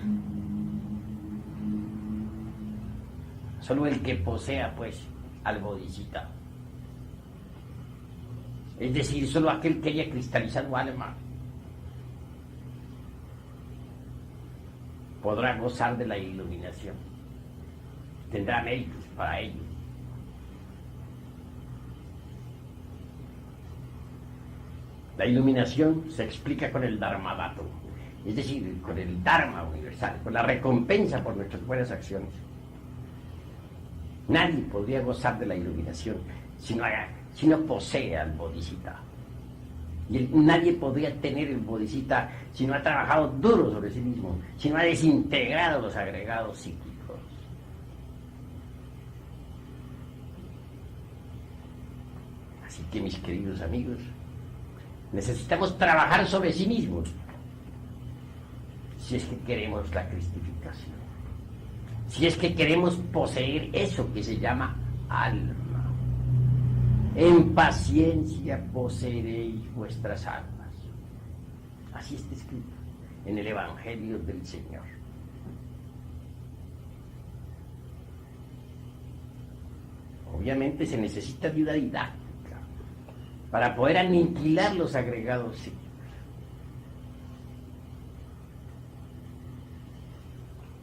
Solo el que posea, pues, al Bodhisattva, es decir, solo aquel que haya cristalizado alma, podrá gozar de la iluminación. Tendrá méritos para ello. La iluminación se explica con el Dharmadhatu, es decir, con el Dharma universal, con la recompensa por nuestras buenas acciones. Nadie podría gozar de la iluminación si no posee al Bodhisattva. Y nadie podría tener el Bodhisattva si no ha trabajado duro sobre sí mismo, si no ha desintegrado los agregados psíquicos. Así que, mis queridos amigos, necesitamos trabajar sobre sí mismos si es que queremos la cristificación, si es que queremos poseer eso que se llama alma. En paciencia poseeréis vuestras almas. Así está escrito en el Evangelio del Señor. Obviamente se necesita ayuda didáctica para poder aniquilar los agregados psíquicos.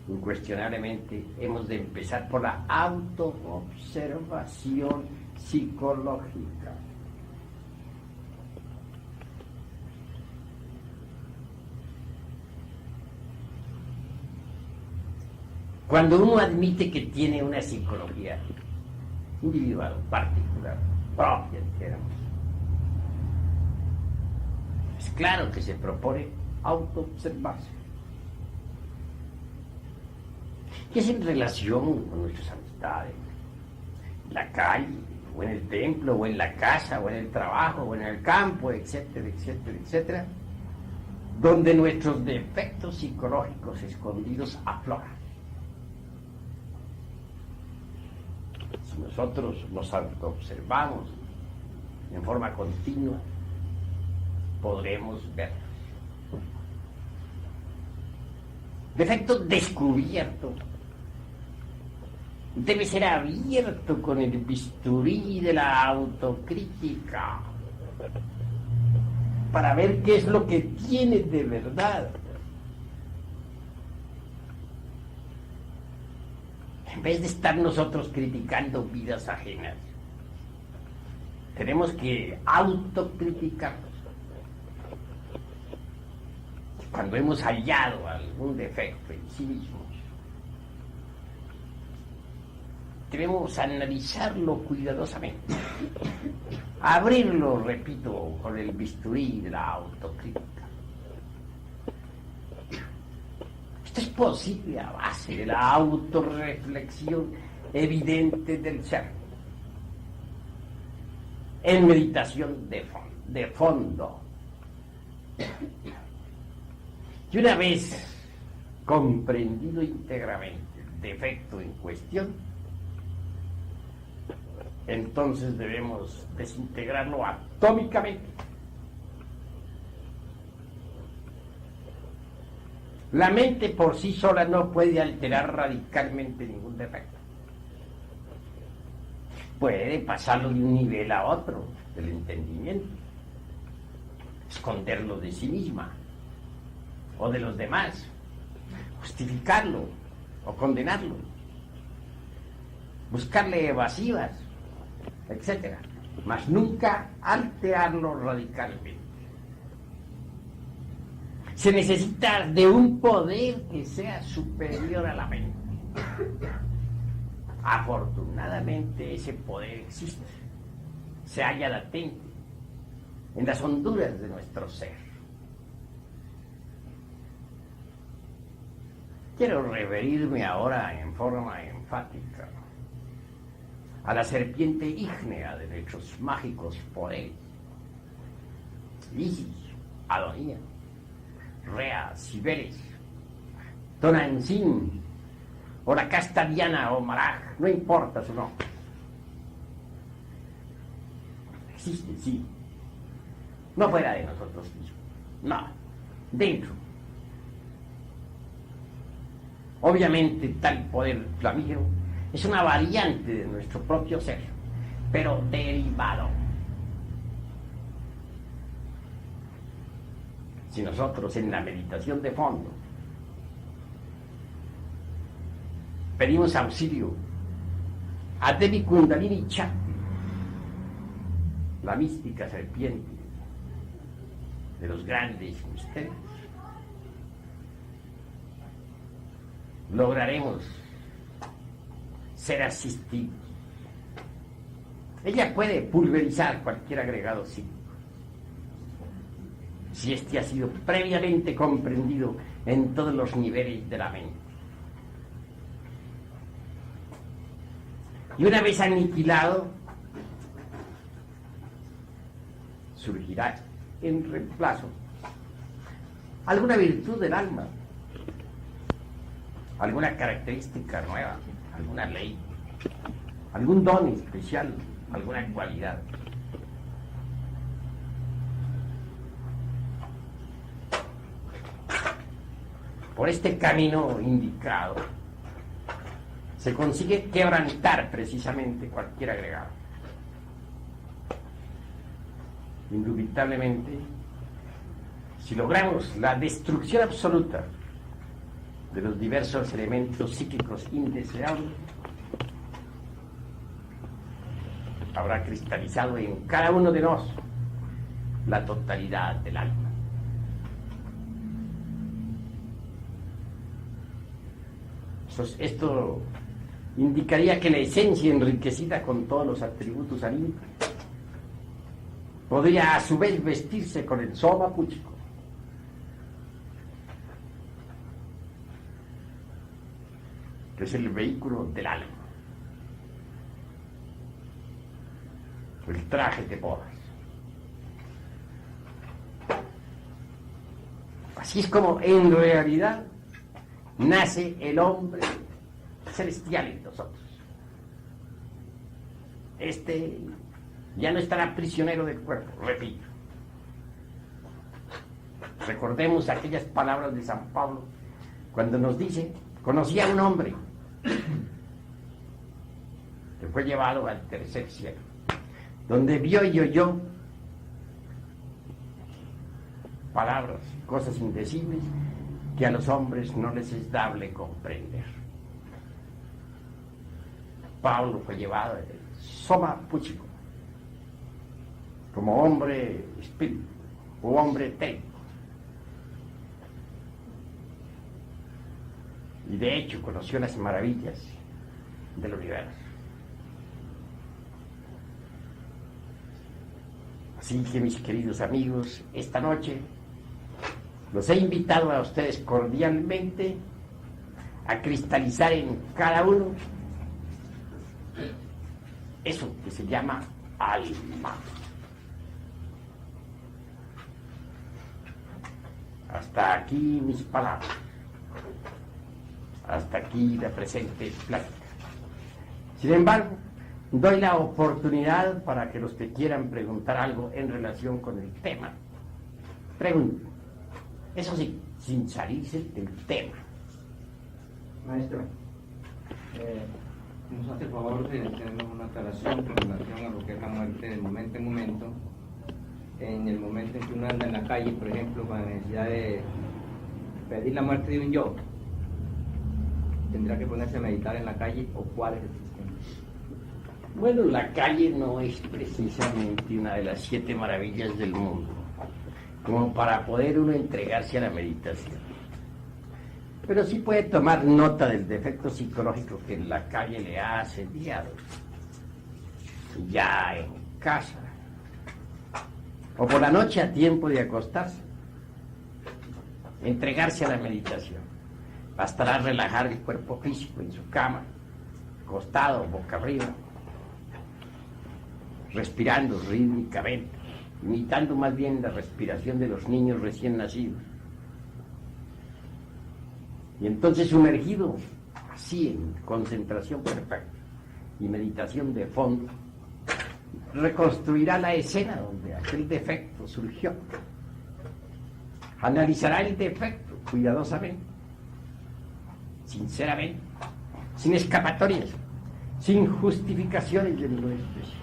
Incuestionablemente hemos de empezar por la autoobservación psicológica. Cuando uno admite que tiene una psicología individual, particular, propia, dijéramos, es claro que se propone autoobservarse. ¿Qué es en relación con nuestras amistades? En la calle, o en el templo, o en la casa, o en el trabajo, o en el campo, etcétera, etcétera, etcétera, donde nuestros defectos psicológicos escondidos afloran. Si nosotros nos autoobservamos en forma continua, podremos verlos. Defecto descubierto debe ser abierto con el bisturí de la autocrítica para ver qué es lo que tiene de verdad. En vez de estar nosotros criticando vidas ajenas, tenemos que autocriticarnos. Cuando hemos hallado algún defecto en sí mismos, debemos analizarlo cuidadosamente, abrirlo, repito, con el bisturí de la autocrítica. Esto es posible a base de la autorreflexión evidente del ser, en meditación de fondo. Y una vez comprendido íntegramente el defecto en cuestión, entonces debemos desintegrarlo atómicamente. La mente por sí sola no puede alterar radicalmente ningún defecto. Puede pasarlo de un nivel a otro del entendimiento, esconderlo de sí misma o de los demás, justificarlo o condenarlo, buscarle evasivas, etc. Mas nunca alterarlo radicalmente. Se necesita de un poder que sea superior a la mente. Afortunadamente ese poder existe, se halla latente en las honduras de nuestro ser. Quiero referirme ahora en forma enfática a la serpiente ígnea de nuestros mágicos poderes. Isis, Adonía, Rea, Cibeles, Tonantzin, o la casta Diana o Maraj, no importa su nombre. Existe, sí. No fuera de nosotros mismos, no, dentro. Obviamente tal poder flamígero es una variante de nuestro propio ser, pero derivado. Si nosotros en la meditación de fondo pedimos auxilio a Devi Kundalini Chakti, la mística serpiente de los grandes misterios, lograremos ser asistidos. Ella puede pulverizar cualquier agregado psíquico, si éste ha sido previamente comprendido en todos los niveles de la mente. Y una vez aniquilado, surgirá en reemplazo alguna virtud del alma, alguna característica nueva, alguna ley, algún don especial, alguna cualidad. Por este camino indicado se consigue quebrantar precisamente cualquier agregado. Indubitablemente, si logramos la destrucción absoluta de los diversos elementos psíquicos indeseables, habrá cristalizado en cada uno de nosotros la totalidad del alma. Esto indicaría que la esencia enriquecida con todos los atributos anímicos podría a su vez vestirse con el soma púchico, que es el vehículo del alma, el traje de bodas. Así es como en realidad nace el hombre celestial en nosotros. Este ya no estará prisionero del cuerpo, repito. Recordemos aquellas palabras de San Pablo cuando nos dice: conocí a un hombre que fue llevado al tercer cielo, donde vio y oyó palabras, cosas indecibles que a los hombres no les es dable comprender. Pablo fue llevado al soma púchico como hombre espíritu o hombre técnico. Y de hecho conoció las maravillas del universo. Así que, mis queridos amigos, esta noche los he invitado a ustedes cordialmente a cristalizar en cada uno eso que se llama alma. Hasta aquí mis palabras. Hasta aquí la presente plática. Sin embargo, doy la oportunidad para que los que quieran preguntar algo en relación con el tema, pregunten. Eso sí, sin salirse del tema. Maestro, nos hace el favor de tenernos una aclaración con relación a lo que es la muerte de momento en momento. En el momento en que uno anda en la calle, por ejemplo, con la necesidad de pedir la muerte de un yo, ¿tendrá que ponerse a meditar en la calle o cuál es el sistema? Bueno, la calle no es precisamente una de las 7 maravillas del mundo, como para poder uno entregarse a la meditación. Pero sí puede tomar nota del defecto psicológico que la calle le ha asediado, ya en casa, o por la noche a tiempo de acostarse, entregarse a la meditación. Bastará relajar el cuerpo físico en su cama, acostado, boca arriba, respirando rítmicamente, imitando más bien la respiración de los niños recién nacidos. Y entonces, sumergido así en concentración perfecta y meditación de fondo, reconstruirá la escena donde aquel defecto surgió. Analizará el defecto cuidadosamente, sinceramente, sin escapatorias, sin justificaciones de ninguna especie.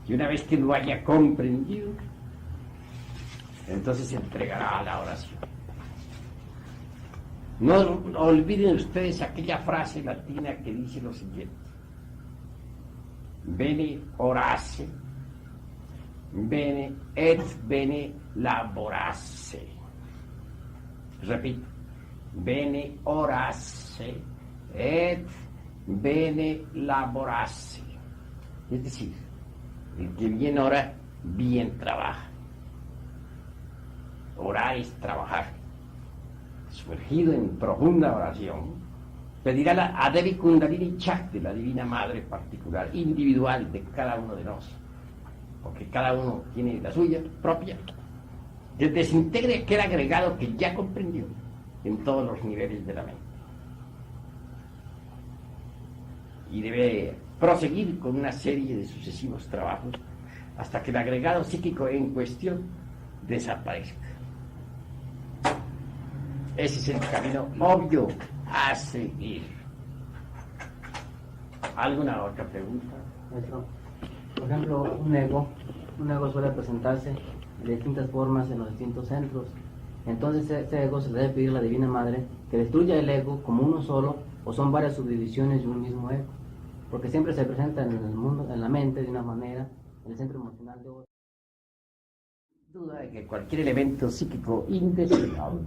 Y una vez que lo haya comprendido, entonces se entregará a la oración. No olviden ustedes aquella frase latina que dice lo siguiente: bene orace, bene et bene laborace. Repito, bene orace et bene laborace. Es decir, el que bien ora, bien trabaja. Orar es trabajar. Sumergido en profunda oración, pedirá a Devi Kundalini Chakti, la Divina Madre particular, individual de cada uno de nosotros, porque cada uno tiene la suya propia, que desintegre aquel agregado que ya comprendió en todos los niveles de la mente. Y debe proseguir con una serie de sucesivos trabajos hasta que el agregado psíquico en cuestión desaparezca. Ese es el camino obvio a seguir. ¿Alguna otra pregunta? Maestro, por ejemplo, un ego suele presentarse de distintas formas en los distintos centros. Entonces, ese ego se le debe pedir a la Divina Madre que destruya el ego como uno solo, o son varias subdivisiones de un mismo ego, porque siempre se presenta en el mundo, en la mente de una manera, en el centro emocional de otra. Duda de que cualquier elemento psíquico indeseable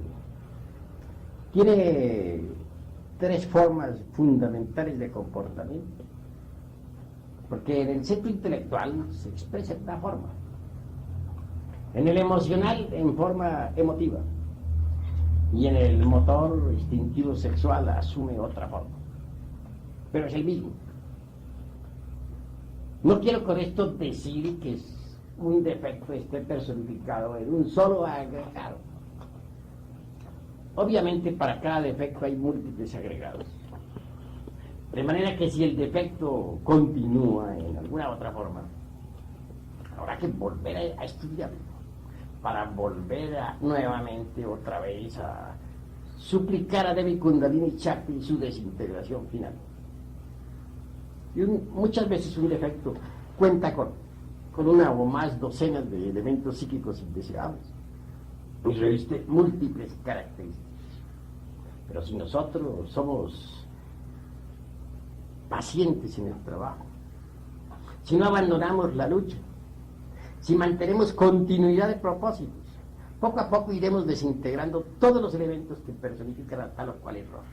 tiene 3 formas fundamentales de comportamiento, porque en el centro intelectual se expresa de una forma, en el emocional en forma emotiva, y en el motor instintivo sexual asume otra forma, pero es el mismo. No quiero con esto decir que un defecto esté personificado en un solo agregado. Obviamente para cada defecto hay múltiples agregados. De manera que si el defecto continúa en alguna otra forma, habrá que volver a estudiarlo para volver nuevamente otra vez a suplicar a Devi Kundalini Chakti su desintegración final. Y muchas veces un defecto cuenta con una o más docenas de elementos psíquicos indeseables y reviste múltiples características. Pero si nosotros somos pacientes en el trabajo, si no abandonamos la lucha, si mantenemos continuidad de propósitos, poco a poco iremos desintegrando todos los elementos que personifican a tal o cual error.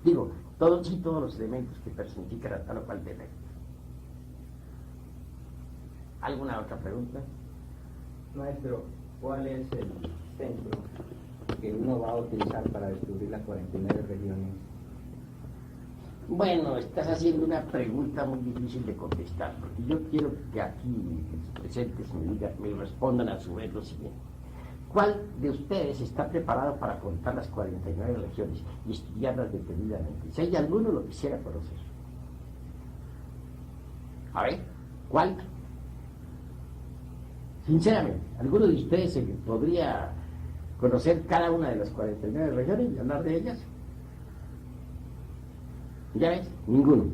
Digo, todos los elementos que personifican a tal o cual defecto. ¿Alguna otra pregunta? Maestro, ¿cuál es el centro que uno va a utilizar para descubrir las 49 regiones? Bueno, estás haciendo una pregunta muy difícil de contestar, porque yo quiero que aquí los presentes me respondan a su vez lo siguiente. ¿Cuál de ustedes está preparado para contar las 49 regiones y estudiarlas detenidamente? Si hay alguno, lo quisiera conocer. A ver, ¿cuál? Sinceramente, ¿alguno de ustedes podría conocer cada una de las 49 regiones y hablar de ellas? ¿Ya ves? Ninguno.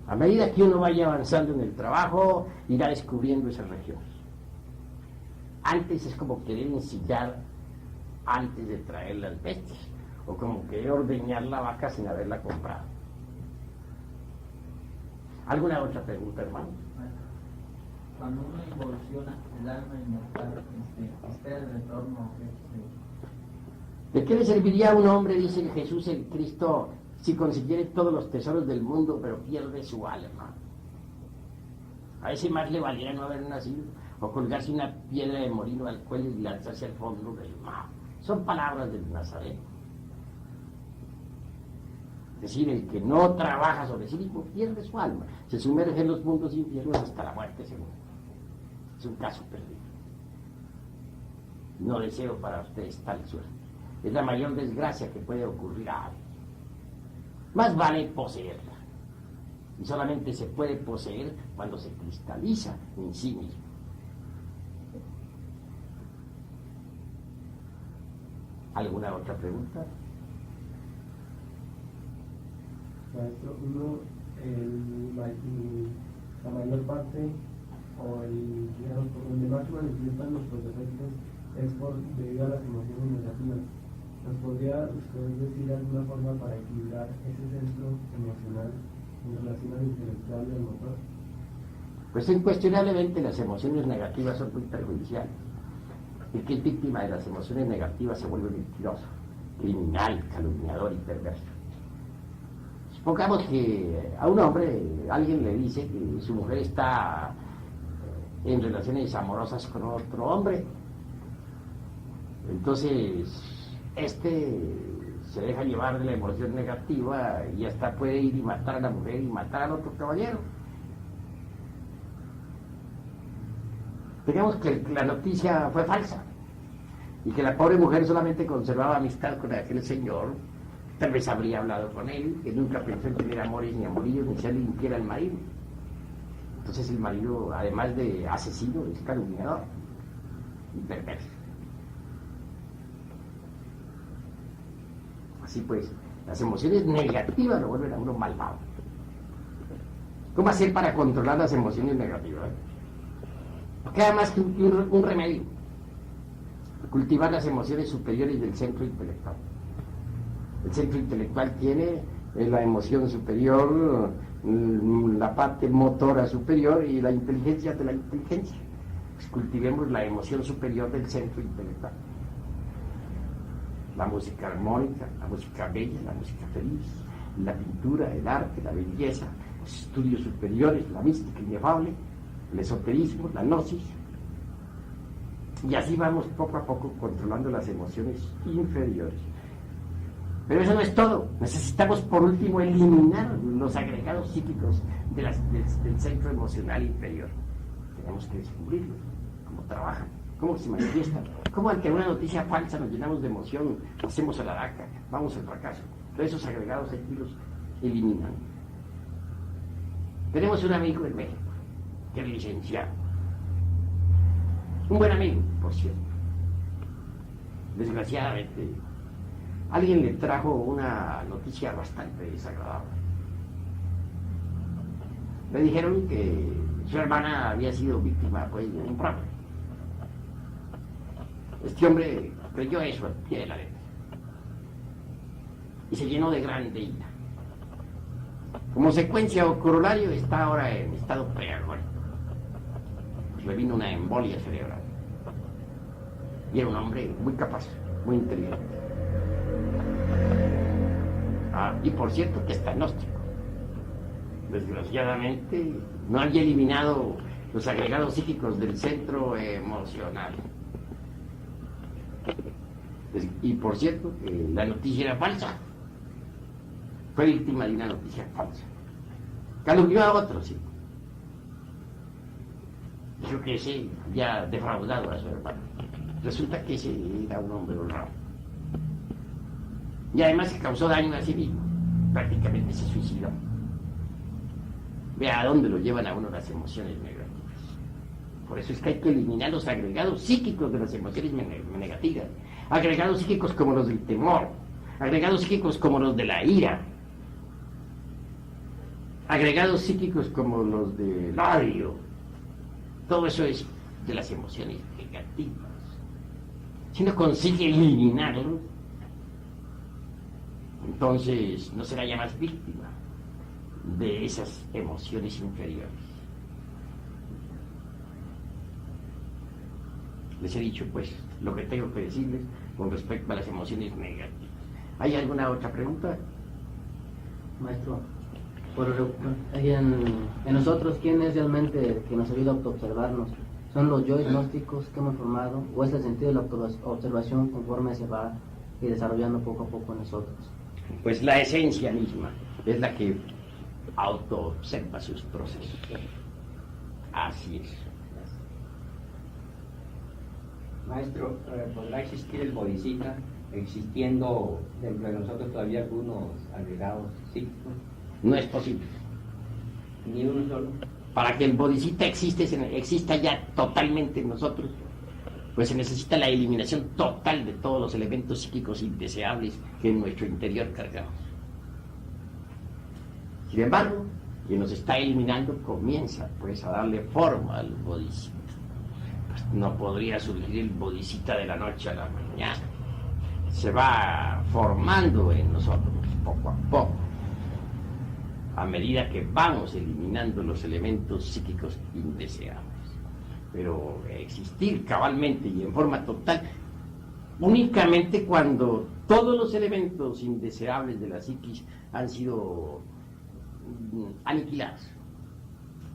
A medida que uno vaya avanzando en el trabajo, irá descubriendo esas regiones. Antes es como querer ensillar antes de traer las bestias, o como querer ordeñar la vaca sin haberla comprado. ¿Alguna otra pregunta, hermano? Cuando uno involuciona el alma inmortal, espera el retorno. ¿De qué le serviría a un hombre, dice Jesús el Cristo, si consiguiere todos los tesoros del mundo, pero pierde su alma? A ese más le valiera no haber nacido, o colgarse una piedra de molino al cuello y lanzarse al fondo del mar. Son palabras del Nazareno. Es decir, el que no trabaja sobre sí mismo pierde su alma, se sumerge en los mundos infiernos hasta la muerte segura. Es un caso perdido. No deseo para ustedes tal suerte. Es la mayor desgracia que puede ocurrir a alguien. Más vale poseerla. Y solamente se puede poseer cuando se cristaliza en sí mismo. ¿Alguna otra pregunta? Maestro, la mayor parte o digamos, por donde más manifiestan nuestros defectos es debido a las emociones negativas. ¿Nos podría usted decir alguna forma para equilibrar ese centro emocional en relación al intelectual y al motor? Pues incuestionablemente las emociones negativas son muy perjudiciales. El que es víctima de las emociones negativas se vuelve mentiroso, criminal, calumniador y perverso. Supongamos que a un hombre alguien le dice que su mujer está en relaciones amorosas con otro hombre. Entonces, se deja llevar de la emoción negativa y hasta puede ir y matar a la mujer y matar al otro caballero. Digamos que la noticia fue falsa y que la pobre mujer solamente conservaba amistad con aquel señor. Tal vez habría hablado con él, que nunca pensó en tener amores ni amoríos, ni ser limpiera el marido. Entonces el marido, además de asesino, es calumniador y perverso. Así pues, las emociones negativas lo vuelven a uno malvado. ¿Cómo hacer para controlar las emociones negativas? No queda más que un remedio: cultivar las emociones superiores del centro intelectual. El centro intelectual tiene la emoción superior, la parte motora superior y la inteligencia de la inteligencia. Pues cultivemos la emoción superior del centro intelectual. La música armónica, la música bella, la música feliz, la pintura, el arte, la belleza, los estudios superiores, la mística inefable, el esoterismo, la gnosis. Y así vamos poco a poco controlando las emociones inferiores. Pero eso no es todo. Necesitamos por último eliminar los agregados psíquicos del centro emocional inferior. Tenemos que descubrirlos, cómo trabajan, cómo se manifiestan, cómo ante una noticia falsa nos llenamos de emoción, hacemos a la daca, vamos al fracaso. Todos esos agregados hay que los eliminan. Tenemos un amigo en México, que es licenciado. Un buen amigo, por cierto. Desgraciadamente, alguien le trajo una noticia bastante desagradable. Le dijeron que su hermana había sido víctima pues, de un fraude. Este hombre creyó eso al pie de la letra y se llenó de grande ira. Como secuencia o corolario está ahora en estado preagónico. Pues le vino una embolia cerebral. Y era un hombre muy capaz, muy inteligente. Y por cierto que está gnóstico. Desgraciadamente no había eliminado los agregados psíquicos del centro emocional. Y por cierto que la noticia era falsa. Fue víctima de una noticia falsa. Calumnió a otro, sí. Dijo que sí, había defraudado a su hermano. Resulta que ese era un hombre honrado. Y además se causó daño a sí mismo. Prácticamente se suicidó. Vea a dónde lo llevan a uno las emociones negativas. Por eso es que hay que eliminar los agregados psíquicos de las emociones negativas. Agregados psíquicos como los del temor. Agregados psíquicos como los de la ira. Agregados psíquicos como los del odio. Todo eso es de las emociones negativas. Si no consigue eliminarlo, entonces no será ya más víctima de esas emociones inferiores. Les he dicho pues lo que tengo que decirles con respecto a las emociones negativas. ¿Hay alguna otra pregunta? Maestro, en nosotros, ¿quién es realmente el que nos ayuda a autoobservarnos? ¿Son los yo gnósticos que hemos formado o es el sentido de la observación conforme se va desarrollando poco a poco en nosotros? Pues la esencia misma es la que autoobserva sus procesos. Así es. Maestro, ¿podrá existir el bodhisattva existiendo dentro de nosotros todavía algunos agregados psíquicos? No es posible. Ni uno solo. Para que el bodhisattva exista ya totalmente en nosotros, pues se necesita la eliminación total de todos los elementos psíquicos indeseables que en nuestro interior cargamos. Sin embargo, quien nos está eliminando comienza pues a darle forma al bodhisattva. Pues no podría surgir el bodhisattva de la noche a la mañana. Se va formando en nosotros poco a poco, a medida que vamos eliminando los elementos psíquicos indeseables. Pero existir cabalmente y en forma total únicamente cuando todos los elementos indeseables de la psiquis han sido aniquilados.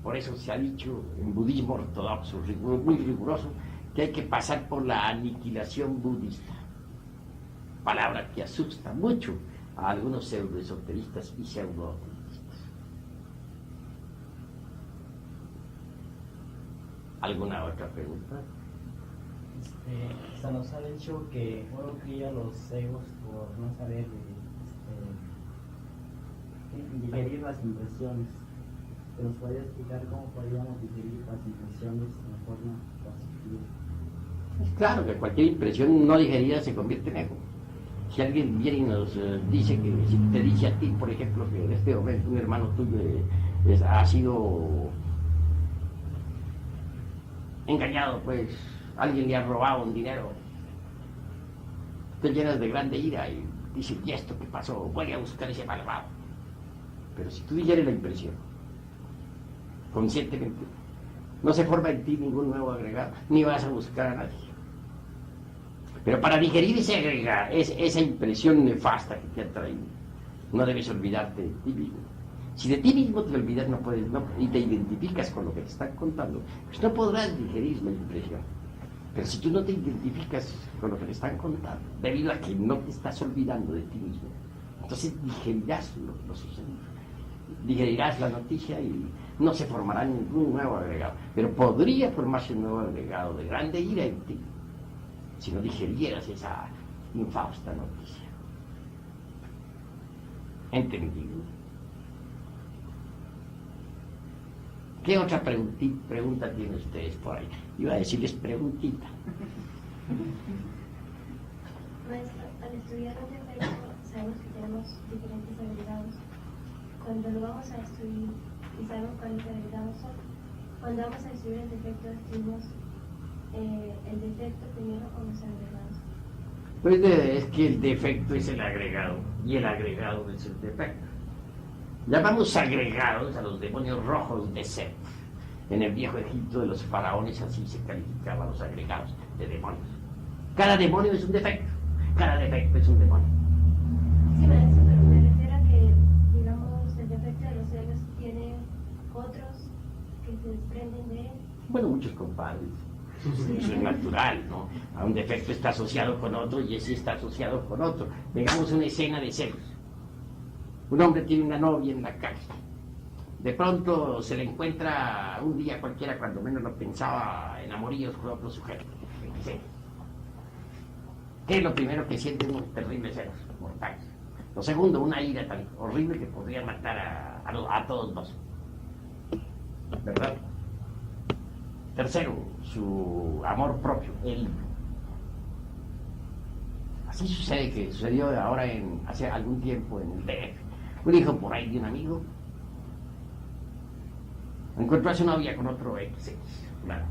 Por eso se ha dicho en budismo ortodoxo, muy riguroso, que hay que pasar por la aniquilación budista. Palabra que asusta mucho a algunos pseudoesoteristas y pseudo-ocultistas. ¿Alguna otra pregunta? Se nos ha dicho que uno cría los egos por no saber digerir las impresiones. ¿Te nos podría explicar cómo podríamos digerir las impresiones de forma positiva? Es claro que cualquier impresión no digerida se convierte en ego. Si alguien viene y nos dice que, si te dice a ti, por ejemplo, que en este momento un hermano tuyo ha sido engañado, pues alguien le ha robado un dinero, te llenas de grande ira y dices, ¿y esto qué pasó? Voy a buscar ese malvado. Pero si tú digieres la impresión conscientemente, no se forma en ti ningún nuevo agregado, ni vas a buscar a nadie. Pero para digerir ese agregado, esa impresión nefasta que te ha traído, no debes olvidarte de ti mismo. Si de ti mismo te olvidas y te identificas con lo que te están contando, pues no podrás digerir la impresión. Pero si tú no te identificas con lo que te están contando, debido a que no te estás olvidando de ti mismo, entonces digerirás lo sucedido. Digerirás la noticia y no se formará ningún nuevo agregado. Pero podría formarse un nuevo agregado de grande ira en ti, si no digerieras esa infausta noticia. ¿Entendido? ¿Qué otra pregunta tienen ustedes por ahí? Iba a decirles preguntita. Maestro, al estudiar un defecto sabemos que tenemos diferentes agregados. Cuando lo vamos a estudiar y sabemos cuáles agregados son, cuando vamos a estudiar el defecto, estudiamos el defecto primero o los agregados. Pues es que el defecto es el agregado y el agregado es el defecto. Llamamos agregados a los demonios rojos de Set. En el viejo Egipto de los faraones así se calificaban los agregados de demonios. Cada demonio es un defecto, cada defecto es un demonio. Sí, maestro, pero me refiero a que, digamos, el defecto de los egos tiene otros que se desprenden de él. Bueno, muchos compadres. Eso es natural, ¿no? A un defecto está asociado con otro y ese está asociado con otro. Digamos una escena de celos. Un hombre tiene una novia en la calle. De pronto se le encuentra un día cualquiera, cuando menos lo pensaba, en amoríos con otro sujeto. Sí. ¿Qué es lo primero que siente unos terribles celos mortales? Lo segundo, una ira tan horrible que podría matar a todos dos. ¿Verdad? Tercero, su amor propio, él. Así sucedió ahora hace algún tiempo en el DF. Un hijo por ahí de un amigo encontró a su novia con otro XX, claro.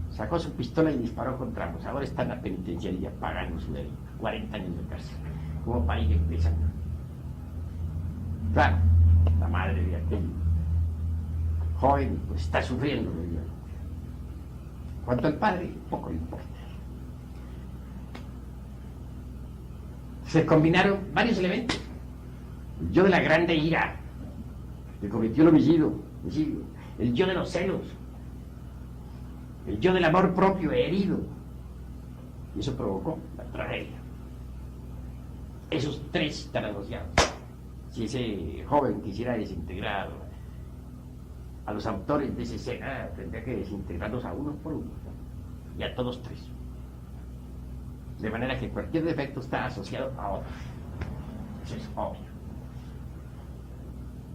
Sacó su pistola y disparó contra ambos. Ahora está en la penitenciaría pagando su delito. 40 años de cárcel. Como para ir empezando. Claro, la madre de aquel joven pues está sufriendo. Cuanto al padre, poco le importa. Se combinaron varios elementos. El yo de la grande ira, que cometió el homicidio. El yo de los celos. El yo del amor propio herido. Y eso provocó la tragedia. Esos tres están asociados. Si ese joven quisiera desintegrar a los autores de esa escena, tendría que desintegrarlos a uno por uno. Y a todos tres. De manera que cualquier defecto está asociado a otro. Eso es obvio.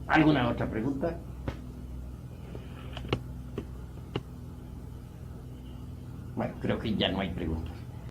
¿Alguna otra pregunta? Bueno, creo que ya no hay preguntas.